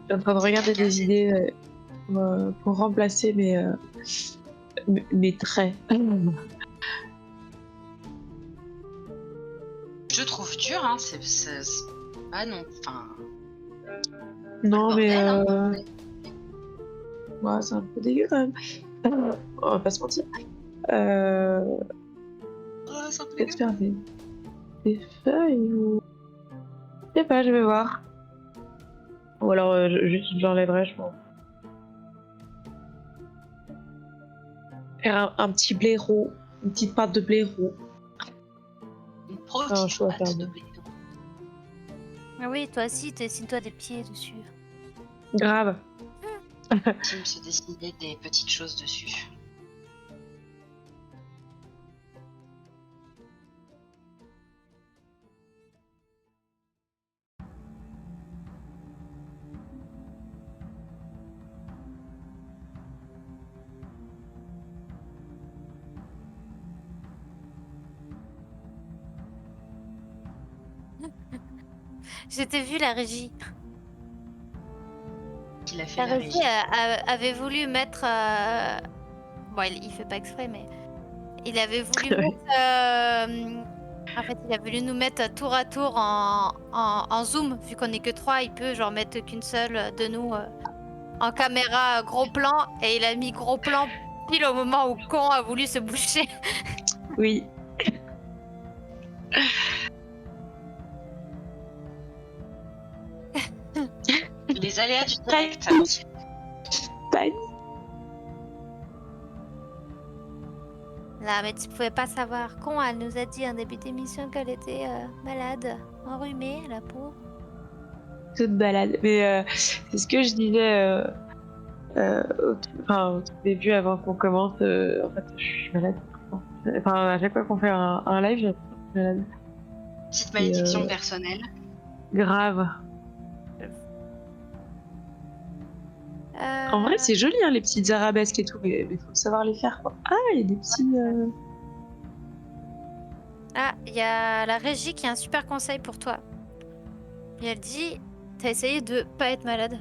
Je suis en train de regarder des idées pour remplacer mes traits. Je trouve dur, hein. Ah non, enfin. Non, mais bordel, hein. ouais, c'est un peu dégueu quand même. On va pas se mentir. C'est un peu Peut-être dégueu. faire des feuilles ou. Je sais pas, je vais voir. Ou alors juste j'enlèverai, je pense. Faire un petit blaireau, une petite pâte de blaireau. Une Un choix à petite faire. pâte de blé. Ah oui, toi aussi, dessine-toi des pieds dessus. Grave. Tim se dessiner des petites choses dessus. J'étais vu la régie. Qu'il a fait La la régie régie. avait voulu mettre. Bon, il fait pas exprès, mais il avait voulu Ouais. mettre. En fait, il a voulu nous mettre tour à tour en zoom, vu qu'on est que 3, il peut genre mettre qu'une seule de nous en caméra gros plan, et il a mis gros plan pile au moment où Con a voulu se boucher. Oui. Les aléas du direct. Tiny. Là, mais tu pouvais pas savoir. Con, elle nous a dit en début d'émission qu'elle était malade, enrhumée, la pauvre. Toute balade. Mais c'est ce que je disais au tout début avant qu'on commence. En fait, je suis malade. Enfin, à chaque fois qu'on fait un live, je suis malade. Petite malédiction personnelle. Grave. En vrai, c'est joli, hein, les petites arabesques et tout, mais faut savoir les faire, quoi. Ah, il y a des petits. Ah, il y a la régie qui a un super conseil pour toi. Et elle dit, t'as essayé de pas être malade.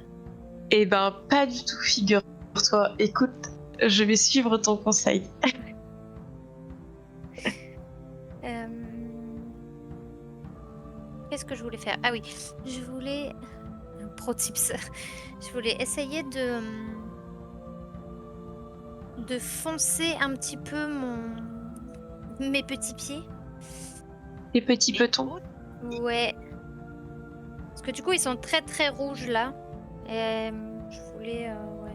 Eh ben, pas du tout, figure-toi. Écoute, je vais suivre ton conseil. Qu'est-ce que je voulais faire? Ah oui, je voulais... Pro tips. Je voulais essayer de foncer un petit peu mes petits pieds. Des petits petons. Ouais. Parce que du coup, ils sont très très rouges là. Et je voulais. Ouais.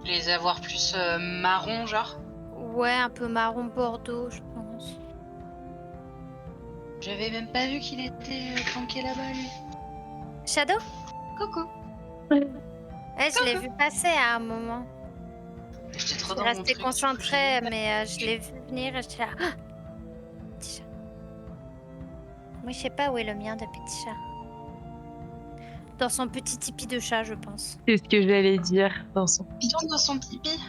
Les avoir plus marron, genre. Ouais, un peu marron bordeaux, je pense. J'avais même pas vu qu'il était planqué là-bas, lui. Shadow? Coucou. Ouais, je l'ai vu passer à un moment. J'étais trop Je suis dans mon restée truc. concentrée, mais je l'ai vu venir et j'étais là. Ah, petit chat. Moi, je sais pas où est le mien de petit chat. Dans son petit tipi de chat, je pense. C'est ce que j'allais dire dans son Il tourne dans son pipi.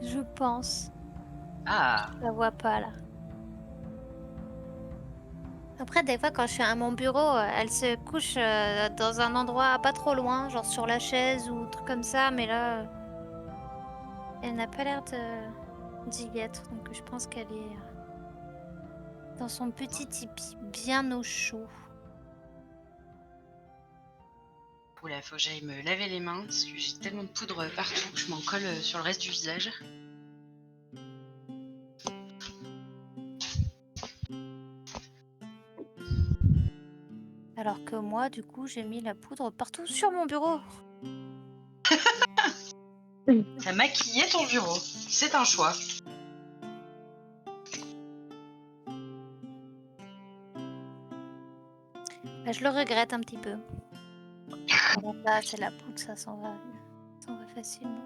Je pense. Ah. Je la vois pas là. Après, des fois, quand je suis à mon bureau, elle se couche dans un endroit pas trop loin, genre sur la chaise ou truc comme ça, mais là, elle n'a pas l'air d'y être, donc je pense qu'elle est dans son petit tipi, bien au chaud. Oula, faut que j'aille me laver les mains parce que j'ai tellement de poudre partout que je m'en colle sur le reste du visage. Alors que moi, du coup, j'ai mis la poudre partout sur mon bureau. T'as maquillé ton bureau. C'est un choix. Bah, je le regrette un petit peu. Bon, là, c'est la poudre, ça s'en va facilement.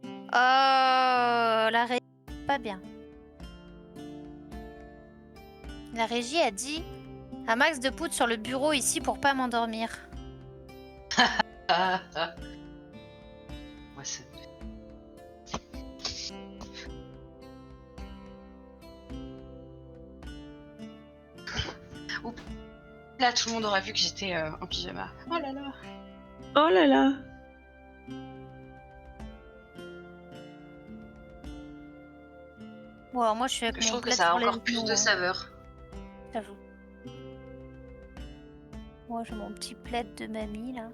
Oh, la régie, pas bien. La régie a dit un max de poudre sur le bureau ici pour pas m'endormir. Ah, ah. Ouais, c'est... Oups. Là, tout le monde aura vu que j'étais en pyjama. Oh là là. Oh là là. Bon, alors moi, je suis avec Je mon trouve que plaid ça a sur les encore plus genoux, de hein, saveur. j'avoue. Moi, j'ai mon petit plaid de mamie, là.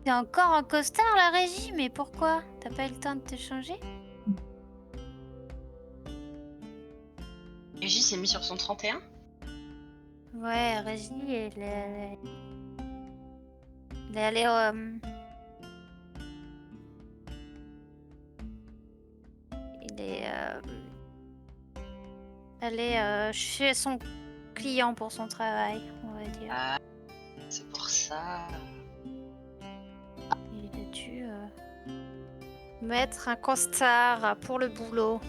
T'es encore en costard, la régie? Mais pourquoi? T'as pas eu le temps de te changer? Régie s'est mis sur son 31. Ouais, régie, elle est allée elle est chez son client pour son travail, on va dire. Ah, c'est pour ça. Il a dû mettre un costard pour le boulot.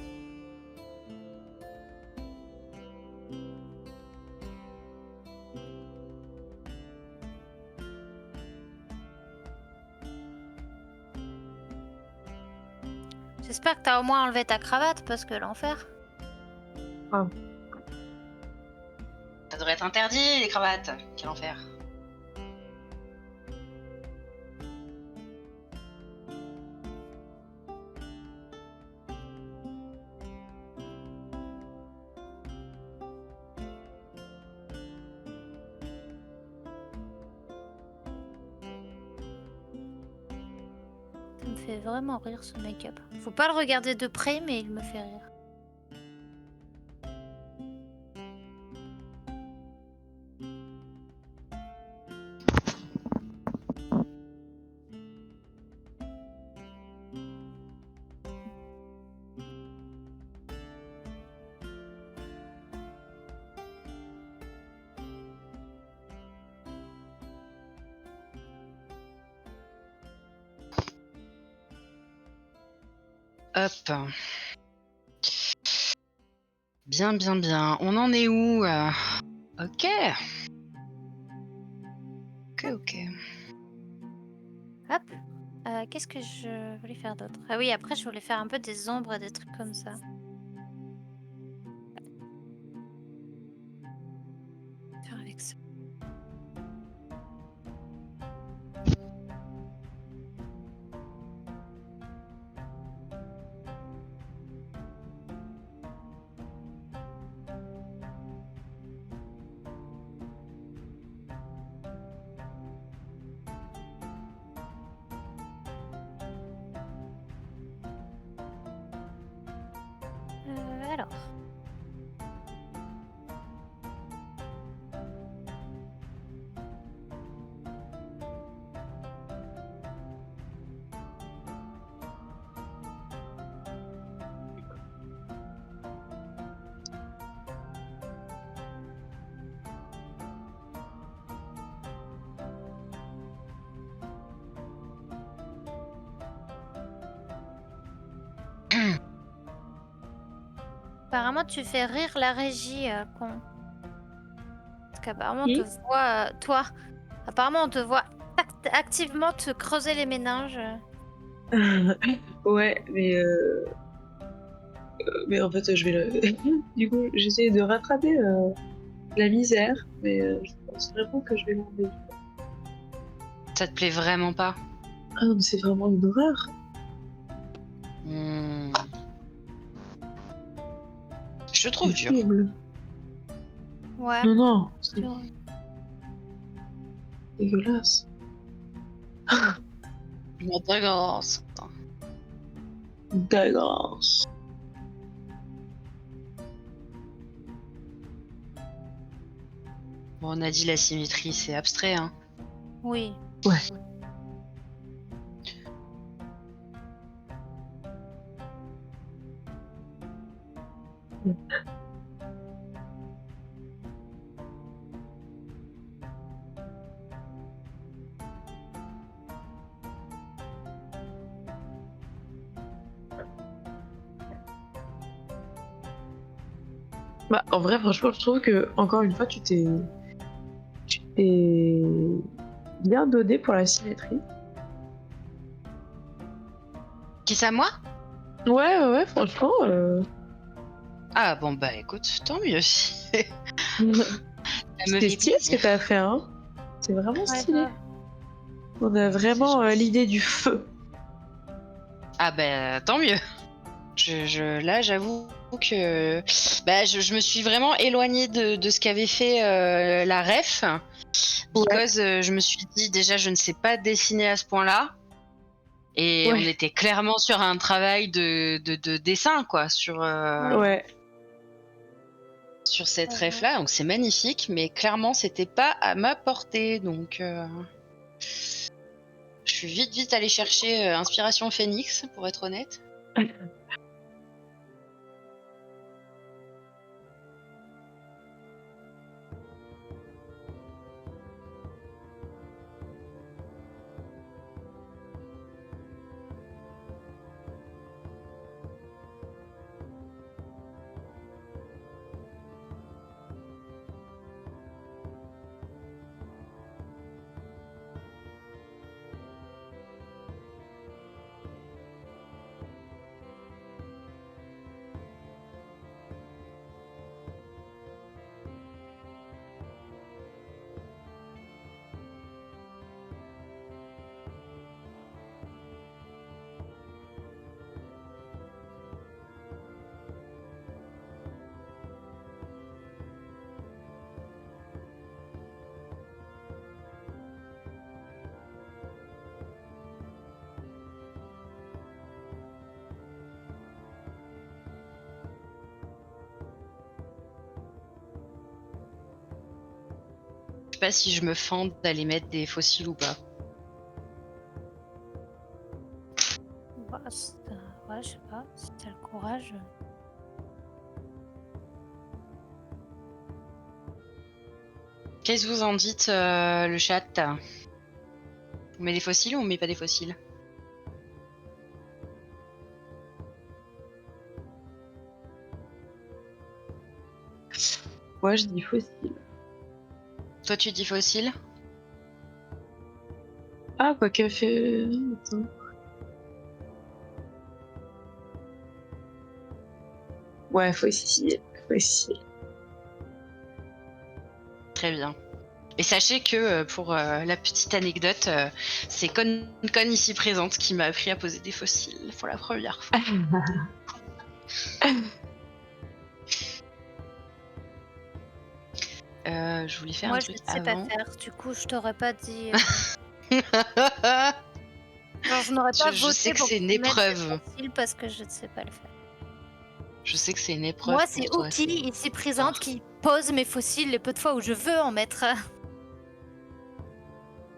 J'espère que t'as au moins enlevé ta cravate parce que l'enfer. Ça devrait être interdit, les cravates. Quel enfer. Ça me fait vraiment rire ce make-up. Faut pas le regarder de près, mais il me fait rire. Hop. Bien, bien, bien. On en est où Ok. Ok. Hop. Qu'est-ce que je voulais faire d'autre? Ah oui, après, je voulais faire un peu des ombres et des trucs comme ça. Faire avec ça. Apparemment, tu fais rire la régie, con. Parce qu'apparemment, on te Qui voit, toi. Apparemment, on te voit activement te creuser les méninges. Ouais, mais en fait, je vais le. Du coup, j'essaie de rattraper la misère, mais je pense vraiment que je vais l'enlever. Ça te plaît vraiment pas? Ah non, mais c'est vraiment une horreur. Hmm. Je trouve C'est dur. horrible. Ouais. Non, non, c'est Sur- dégueulasse. Mon dégueulasse. Dégueulasse. Bon, on a dit la symétrie, c'est abstrait, hein. Oui. Ouais. Bah, en vrai, franchement, je trouve que, encore une fois, tu t'es bien donné pour la symétrie. Qui ça, moi? Ouais, franchement. Ah bon, bah écoute, tant mieux. Ça me C'était fait stylé ce que plaisir. t'as à faire, hein. C'est vraiment Ouais, stylé. grave. On a vraiment l'idée du feu. Ah bah tant mieux. Là, j'avoue que bah, je me suis vraiment éloignée de ce qu'avait fait la ref. Because je me suis dit, déjà, je ne sais pas dessiner à ce point-là. Et on Ouais. était clairement sur un travail de dessin, quoi, sur Ouais. cette Ouais. ref-là. Donc c'est magnifique, mais clairement, c'était pas à ma portée. Donc je suis vite allée chercher Inspiration Phoenix, pour être honnête. Je sais pas si je me fente d'aller mettre des fossiles ou pas. Bah, ouais, je sais pas. Si t'as le courage. Qu'est-ce que vous en dites, le chat? On met des fossiles ou on met pas des fossiles? Ouais, je dis fossile. Toi, tu dis fossile? Ah, quoi qu'elle fait. Attends. Ouais, fossile. Fossile. Très bien. Et sachez que pour la petite anecdote, c'est Con ici présente qui m'a appris à poser des fossiles pour la première fois. Je voulais faire Moi, un je truc ne sais avant. pas faire. Du coup, je t'aurais pas dit. Genre, je n'aurais pas Je voté sais que pour c'est que une tu mettes des épreuve. fossiles parce que je ne sais pas le faire. Je sais que c'est une épreuve Moi, pour c'est toi. Ouki, ici présente, qui pose mes fossiles les peu de fois où je veux en mettre.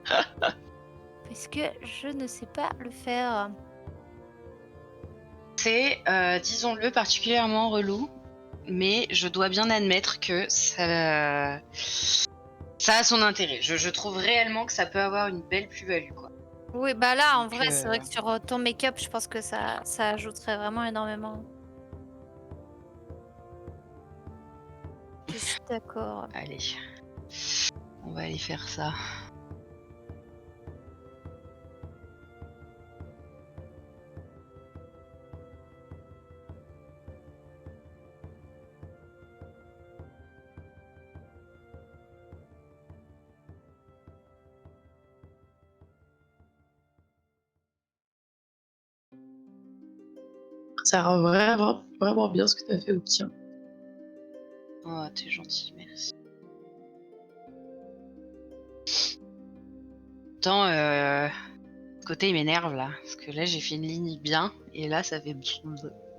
Parce que je ne sais pas le faire. C'est, disons-le, particulièrement relou, mais je dois bien admettre que ça a son intérêt. Je trouve réellement que ça peut avoir une belle plus-value, quoi. Oui, bah là, en Donc, vrai, c'est vrai que sur ton make-up, je pense que ça ajouterait vraiment énormément. d'accord. Allez. On va aller faire ça. Ça rend vraiment, vraiment bien ce que t'as fait, Ouki. Oh, t'es gentil, merci. Pourtant, ce côté il m'énerve là, parce que là j'ai fait une ligne bien, et là ça fait...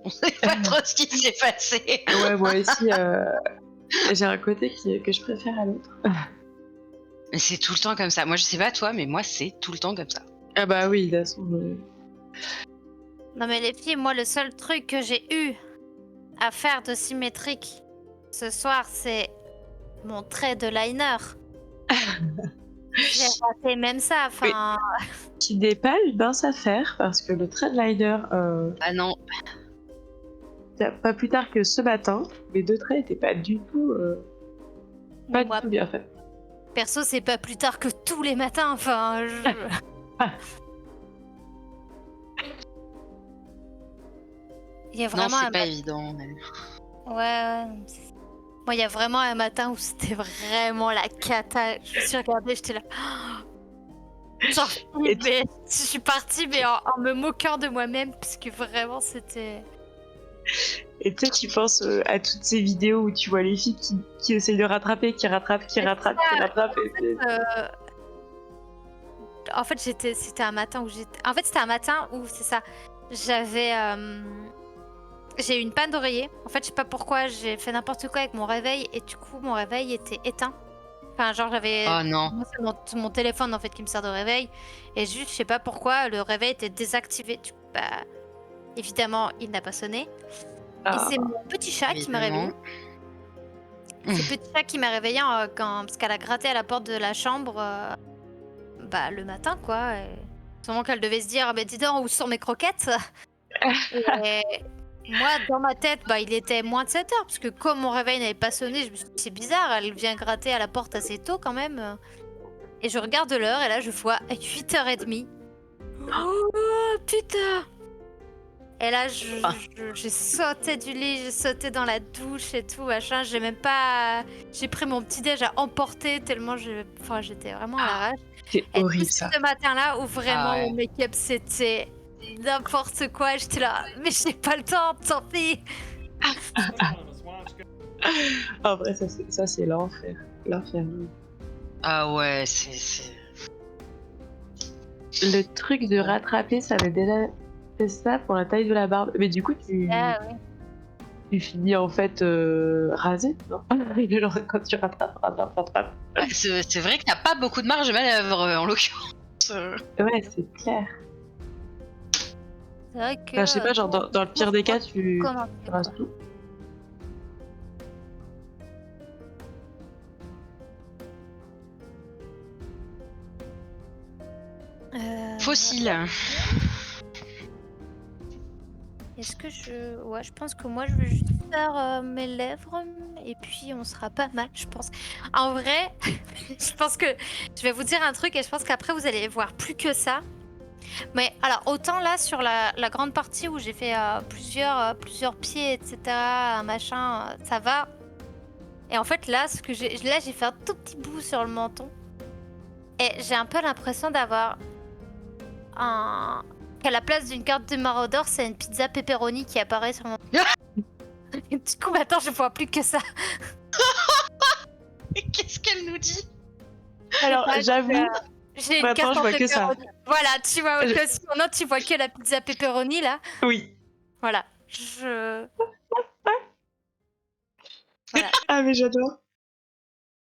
On sait pas trop ce qui s'est passé. Ouais, moi aussi, j'ai un côté que je préfère à l'autre. Mais c'est tout le temps comme ça. Moi je sais pas toi, mais moi c'est tout le temps comme ça. Ah bah oui, de toute façon. Non mais les filles, moi le seul truc que j'ai eu à faire de symétrique ce soir, c'est mon trait de liner. J'ai raté même ça, enfin... Qui n'est pas une mince affaire, parce que le trade liner, Ah non, pas plus tard que ce matin, les 2 traits n'étaient pas du tout, pas moi, du tout bien faits. perso, c'est pas plus tard que tous les matins, enfin... Il y a non vraiment c'est pas évident. Ouais. Moi, il y a vraiment un matin où c'était vraiment la cata. Je me suis regardée, j'étais là. Genre, Et mais je suis partie, mais en me moquant de moi-même, parce que vraiment, c'était. Et tu sais, tu penses à toutes ces vidéos où tu vois les filles qui essayent de rattraper, qui rattrapent. Euh, En fait, c'était un matin où j'étais. En fait, c'était un matin où, c'est ça. J'avais. J'ai eu une panne d'oreiller. En fait, je sais pas pourquoi, j'ai fait n'importe quoi avec mon réveil, et du coup, mon réveil était éteint. Enfin, genre, j'avais. Oh non. Moi, c'est mon téléphone en fait qui me sert de réveil. Et juste, je sais pas pourquoi, le réveil était désactivé. Du coup, bah, évidemment, il n'a pas sonné. Et c'est mon petit chat qui m'a réveillée. C'est le petit chat qui m'a réveillée parce qu'elle a gratté à la porte de la chambre bah, le matin, quoi. Et... Sûrement qu'elle devait se dire, bah, dis donc, où sont mes croquettes? Et moi, dans ma tête, bah, il était moins de 7 heures, parce que comme mon réveil n'avait pas sonné, je me suis dit, c'est bizarre, elle vient gratter à la porte assez tôt quand même. Et je regarde l'heure, et là, je vois 8h30. Oh putain! Et là, j'ai sauté du lit, j'ai sauté dans la douche et tout, machin. J'ai même pas... J'ai pris mon petit déj à emporter, tellement j'étais vraiment à l'arrache. C'est Et horrible tout ça. ce matin-là, où vraiment ouais. mon make-up, c'était n'importe quoi. J'étais là, mais j'ai pas le temps, tant pis. En vrai, ça c'est l'enfer. L'enfer. Ah ouais, c'est... Le truc de rattraper, ça avait déjà fait ça pour la taille de la barbe. Mais du coup, Ah oui. tu finis en fait rasé, non? Genre, quand tu rattrapes. Ouais, c'est vrai que t'as pas beaucoup de marge de manœuvre en l'occurrence. Ouais, c'est clair. C'est vrai que... Enfin, je sais pas, genre dans le pire des cas, tu Comment rases tout. Fossile. Est-ce que je... Ouais, je pense que moi, je vais juste faire mes lèvres, et puis on sera pas mal, je pense. En vrai, je pense que... Je vais vous dire un truc, et je pense qu'après, vous allez voir plus que ça. Mais alors, autant là, sur la grande partie où j'ai fait plusieurs pieds, etc., machin, ça va. Et en fait, là, j'ai fait un tout petit bout sur le menton. Et j'ai un peu l'impression d'avoir qu'à la place d'une carte de Maraudeur, c'est une pizza pepperoni qui apparaît sur mon... Et du coup, maintenant, je vois plus que ça. Qu'est-ce qu'elle nous dit? Alors, j'avoue, j'ai une maintenant carte je en vois que ça. pepperoni. Voilà, tu vois que si maintenant tu vois que la pizza pepperoni, là. Oui. Voilà. Voilà. Ah, mais j'adore.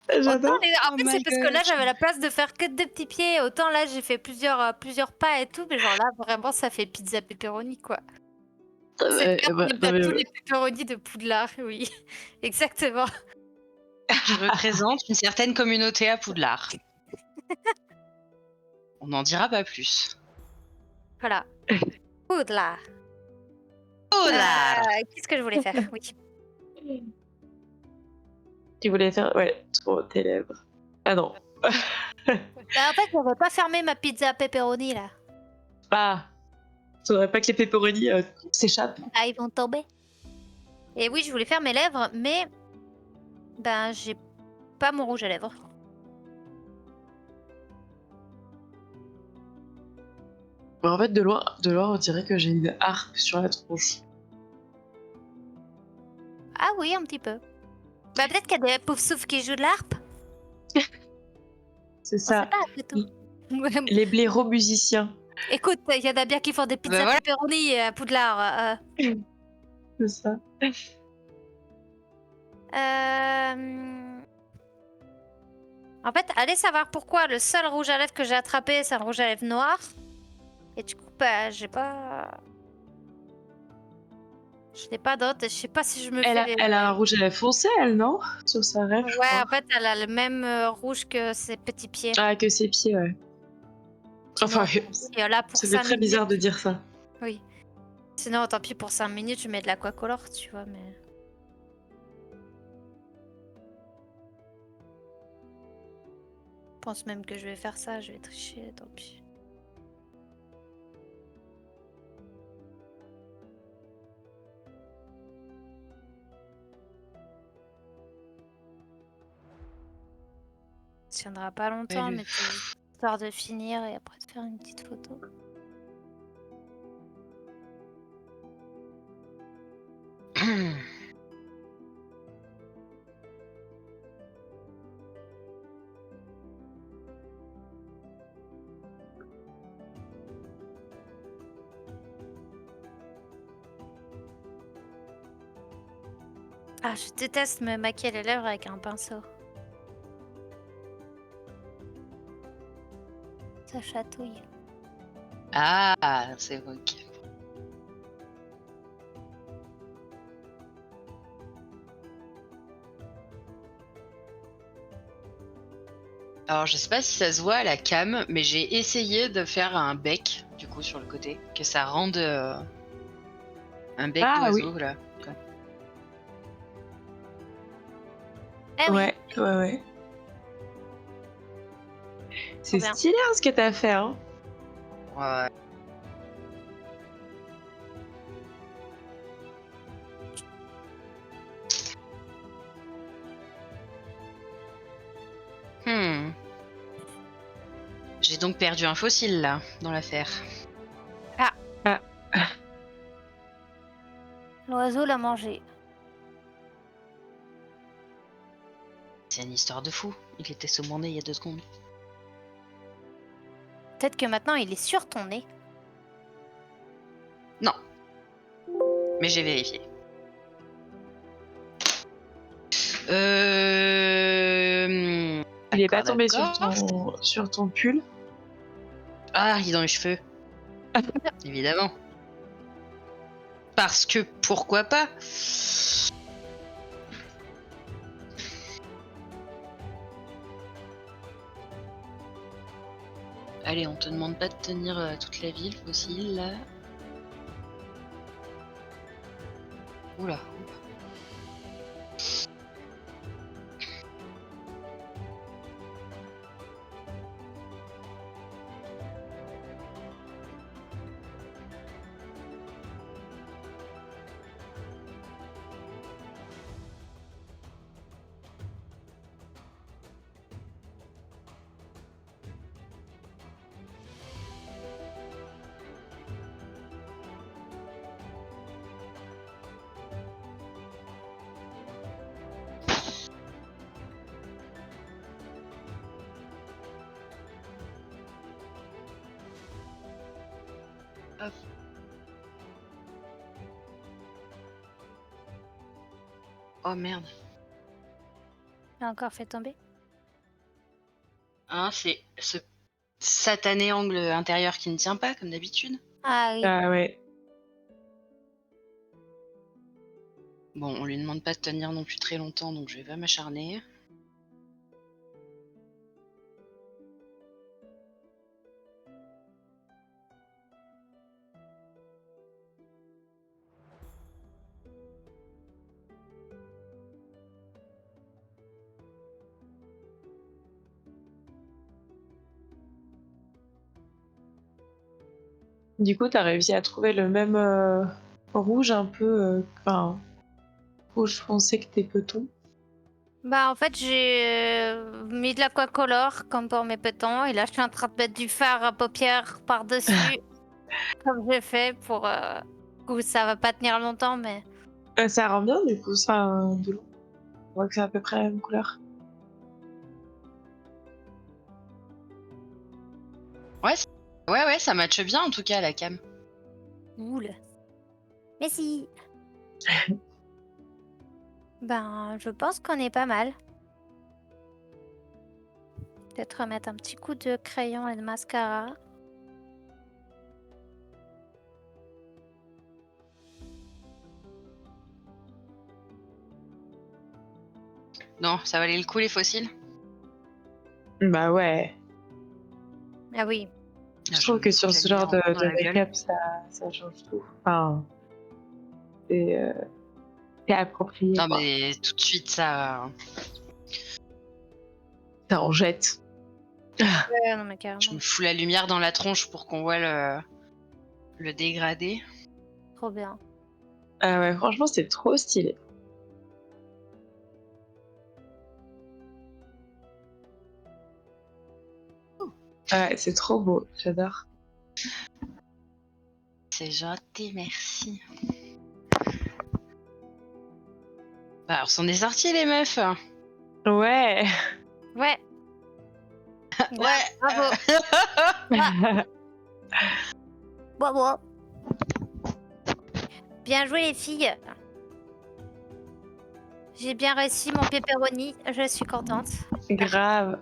J'adore. En fait, c'est parce que là, j'avais la place de faire que 2 petits pieds. Autant là, j'ai fait plusieurs pas et tout. Mais genre là, vraiment, ça fait pizza pepperoni, quoi. Cette carte bah, me bat tous les pepperonis de Poudlard, oui. Exactement. Je représente une certaine communauté à Poudlard. On n'en dira pas plus. Voilà. Poudlard. Poudlard. Qu'est-ce que je voulais faire? Oui. Tu voulais faire... Ouais, trop tes lèvres. Ah non. Bah, en fait, j'avais pas fermé ma pizza pepperoni là. Ah, faudrait pas que les pepperoni s'échappent. Ah, ils vont tomber. Et oui, je voulais faire mes lèvres, mais ben j'ai pas mon rouge à lèvres. En fait, de loin, on dirait que j'ai une harpe sur la tronche. Ah oui, un petit peu. Bah peut-être qu'il y a des pauvres souffles qui jouent de l'harpe. C'est On sait ça. pas, c'est tout. Les blaireaux musiciens. Écoute, il y en a bien qui font des pizzas voilà. pepperoni à Poudlard. C'est ça. En fait, allez savoir pourquoi le seul rouge à lèvres que j'ai attrapé, c'est un rouge à lèvres noir. Et du coup, bah, j'ai pas... Je n'ai pas d'autre et je sais pas si je me fais... Elle a un rouge à lèvres foncé, elle, non? Sur sa rêve, je Ouais, crois. en fait, elle a le même rouge que ses petits pieds. Ah, que ses pieds, ouais. Sinon, Enfin, et là, pour ça fait 5 très minutes... bizarre de dire ça. Oui. Sinon, tant pis, pour 5 minutes, je mets de l'aquacolor, tu vois, mais... Je pense même que je vais faire ça, je vais tricher, tant pis. Ça tiendra pas longtemps, mais c'est histoire de finir et après de faire une petite photo. Ah, je déteste me maquiller les lèvres avec un pinceau. Ça chatouille. Ah, c'est ok. Alors, je sais pas si ça se voit à la cam, mais j'ai essayé de faire un bec, du coup, sur le côté, que ça rende un bec Ah, d'oiseau, oui. là. Eh oui, Ouais. C'est bien. stylé hein, ce que t'as fait, hein. Ouais. J'ai donc perdu un fossile, là, dans l'affaire. L'oiseau l'a mangé. C'est une histoire de fou. Il était sous mon nez il y a 2 secondes. Peut-être que maintenant il est sur ton nez. Non. Mais j'ai vérifié. Il est pas D'accord, tombé d'accord. sur ton pull. Ah, il est dans les cheveux. Évidemment. Parce que pourquoi pas? Allez, on te demande pas de tenir toute la ville, fossile, là. Oula. Hop. Oh merde. Il a encore fait tomber. Hein, c'est ce satané angle intérieur qui ne tient pas, comme d'habitude. Ah oui. Ah ouais. Bon, on lui demande pas de tenir non plus très longtemps, donc je vais pas m'acharner. Du coup, t'as réussi à trouver le même rouge un peu, enfin, rouge foncé que tes petons. Bah, en fait, j'ai mis de l'aquacolor comme pour mes pétons. Et là, je suis en train de mettre du fard à paupières par-dessus, comme j'ai fait pour. Du coup, ça va pas tenir longtemps, mais. Ça rend bien du coup, ça, de l'eau. On voit que c'est à peu près la même couleur. Ouais, ça matche bien en tout cas la cam. Cool. Merci. Ben, je pense qu'on est pas mal. Peut-être remettre un petit coup de crayon et de mascara. Non, ça valait le coup les fossiles. Bah ouais. Ah oui. Je trouve que sur ce genre de make-up, ça change tout. Enfin, c'est approprié. Non Quoi. mais tout de suite ça. Ça en jette. Ouais, non, mais Je carrément. me fous la lumière dans la tronche pour qu'on voit le dégradé. Trop bien. Ah ouais, franchement, c'est trop stylé. Ouais, c'est trop beau, j'adore. C'est gentil, merci. Bah, alors, s'en est sorti les meufs. Ouais. Ouais. Ouais. Bravo. Bravo. Bien joué les filles. J'ai bien réussi mon pepperoni. Je suis contente. Grave.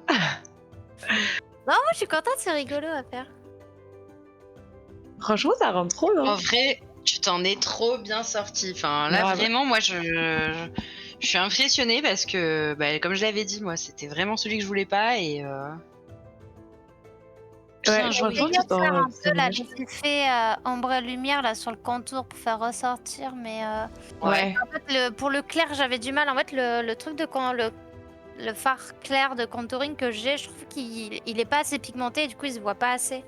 Non, moi je suis contente, c'est rigolo à faire. Franchement, ça rend trop bien. En vrai, tu t'en es trop bien sorti. Enfin, là, Grave. vraiment, moi, je suis impressionnée parce que, bah, comme je l'avais dit, moi, c'était vraiment celui que je voulais pas et. Ouais, Bien J'ai joué. essayé de franchement, faire un c'est peu là, dommage. j'ai fait ombre lumière là sur le contour pour faire ressortir, mais Ouais. en fait pour le clair j'avais du mal. En fait le truc de quand le fard clair de contouring que j'ai, je trouve qu'il est pas assez pigmenté et du coup il se voit pas assez.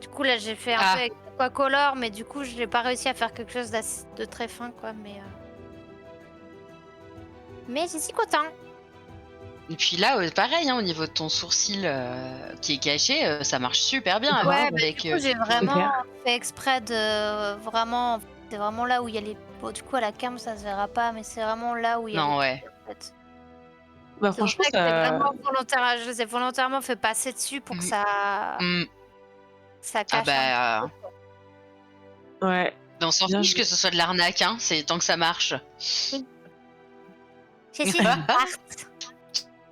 Du coup là j'ai fait un peu Ah, avec Aquacolor, mais du coup j'ai pas réussi à faire quelque chose de très fin quoi, mais je suis content. et puis là, pareil, hein, au niveau de ton sourcil qui est caché, ça marche super bien Ouais, avec. du coup j'ai Du coup, vraiment clair. fait exprès de vraiment, c'est vraiment là où il y a les. Bon, du coup à la cam ça se verra pas, mais c'est vraiment là où il y a les non, petits, ouais. en fait. Bah, C'est pour franchement, ça que c'est ça. vraiment volontaire. Je les ai volontairement fait passer dessus pour que Mm, ça mm. Ah cache un petit peu. bah, Ouais. on s'en Bien fiche joué. que ce soit de l'arnaque, hein, c'est tant que ça marche. J'ai su une carte.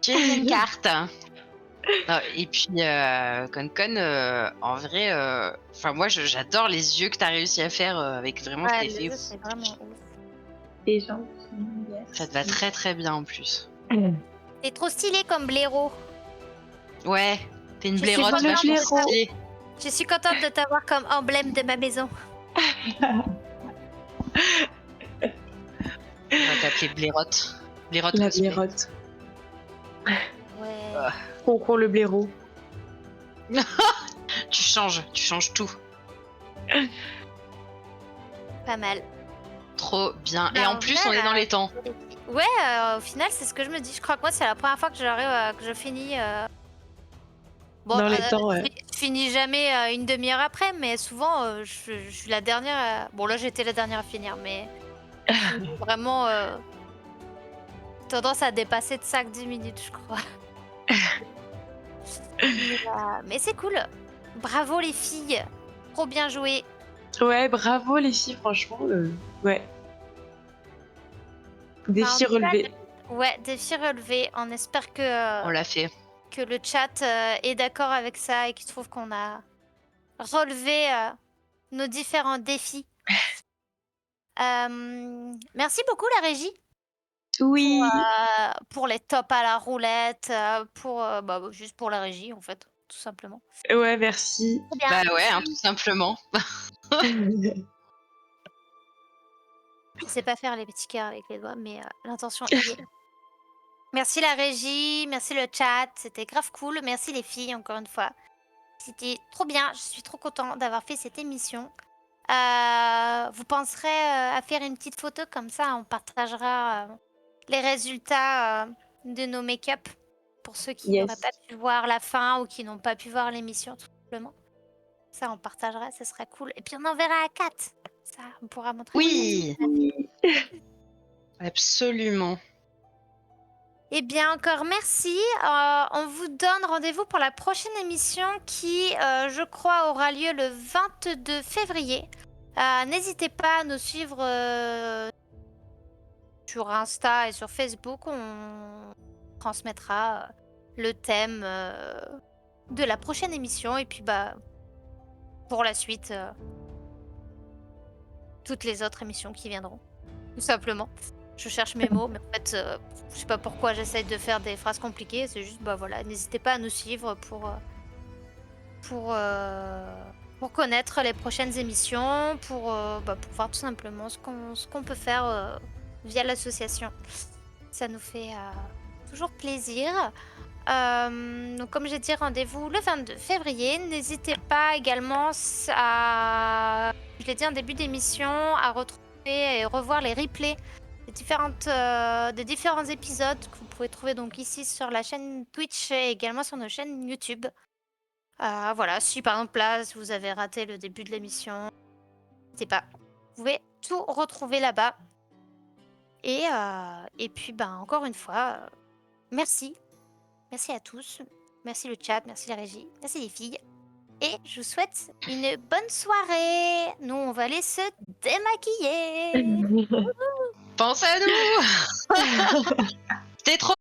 J'ai une carte. Non, et puis, Con, en vrai, enfin moi j'adore les yeux que tu as réussi à faire avec vraiment cet Ouais, les effet. yeux c'est vraiment ouf. Et gens. Ça te va très très bien en plus. T'es trop stylé comme blaireau. Ouais, t'es une Je suis blairotte contente vachement de blaireau. stylée. Je suis contente de t'avoir comme emblème de ma maison. On va t'appeler blairotte. Blairotte La cosplay. blairotte. Ouais. Ah. Concon le blaireau. Tu changes tout. Pas mal. Trop bien. Et Bah, en au plus, final, on est dans les temps. Ouais, au final, c'est ce que je me dis. Je crois que moi, c'est la première fois que j'arrive, que je finis. Bon, Dans les temps, ouais. je finis jamais une demi-heure après, mais souvent, je suis la dernière. Bon, là, j'étais la dernière à finir, mais je finis vraiment tendance à dépasser de 5-10 minutes, je crois. Mais c'est cool. Bravo les filles. Trop bien joué. Ouais, bravo les filles, franchement. Ouais. Défi En tout cas, relevé. Ouais, défi relevé. On espère On l'a fait. que le chat est d'accord avec ça et qu'il trouve qu'on a relevé nos différents défis. Merci beaucoup la régie Oui. pour les tops à la roulette, juste pour la régie en fait, tout simplement. Ouais, merci. Très bien. Bah ouais, hein, tout simplement. Je sais pas faire les petits cœurs avec les doigts, mais l'intention y est. Merci la régie, merci le chat, c'était grave cool. Merci les filles encore une fois. C'était trop bien. Je suis trop content d'avoir fait cette émission. Vous penserez à faire une petite photo comme ça, on partagera les résultats de nos make-up pour ceux qui n'auraient Yes. pas pu voir la fin ou qui n'ont pas pu voir l'émission tout simplement. Ça, on partagera, ça serait cool. Et puis on enverra à Kat. Ça, on pourra montrer. Oui, absolument. Eh bien, encore merci. On vous donne rendez-vous pour la prochaine émission qui, je crois, aura lieu le 22 février. N'hésitez pas à nous suivre sur Insta et sur Facebook. On transmettra le thème de la prochaine émission. Et puis, pour la suite, toutes les autres émissions qui viendront. Tout simplement. Je cherche mes mots, mais en fait, je sais pas pourquoi j'essaye de faire des phrases compliquées. C'est juste, voilà, n'hésitez pas à nous suivre pour connaître les prochaines émissions, pour voir tout simplement ce qu'on peut faire via l'association. Ça nous fait toujours plaisir. Donc, comme j'ai dit, rendez-vous le 22 février. N'hésitez pas également à, je l'ai dit en début d'émission, à retrouver et revoir les replays des différents épisodes que vous pouvez trouver donc ici sur la chaîne Twitch et également sur nos chaînes YouTube. Voilà, si par exemple là vous avez raté le début de l'émission, n'hésitez pas. Vous pouvez tout retrouver là-bas. Et puis encore une fois, merci. Merci à tous. Merci le chat, merci la régie, merci les filles. Et je vous souhaite une bonne soirée. Nous, on va aller se démaquiller. Pense à nous. C'était trop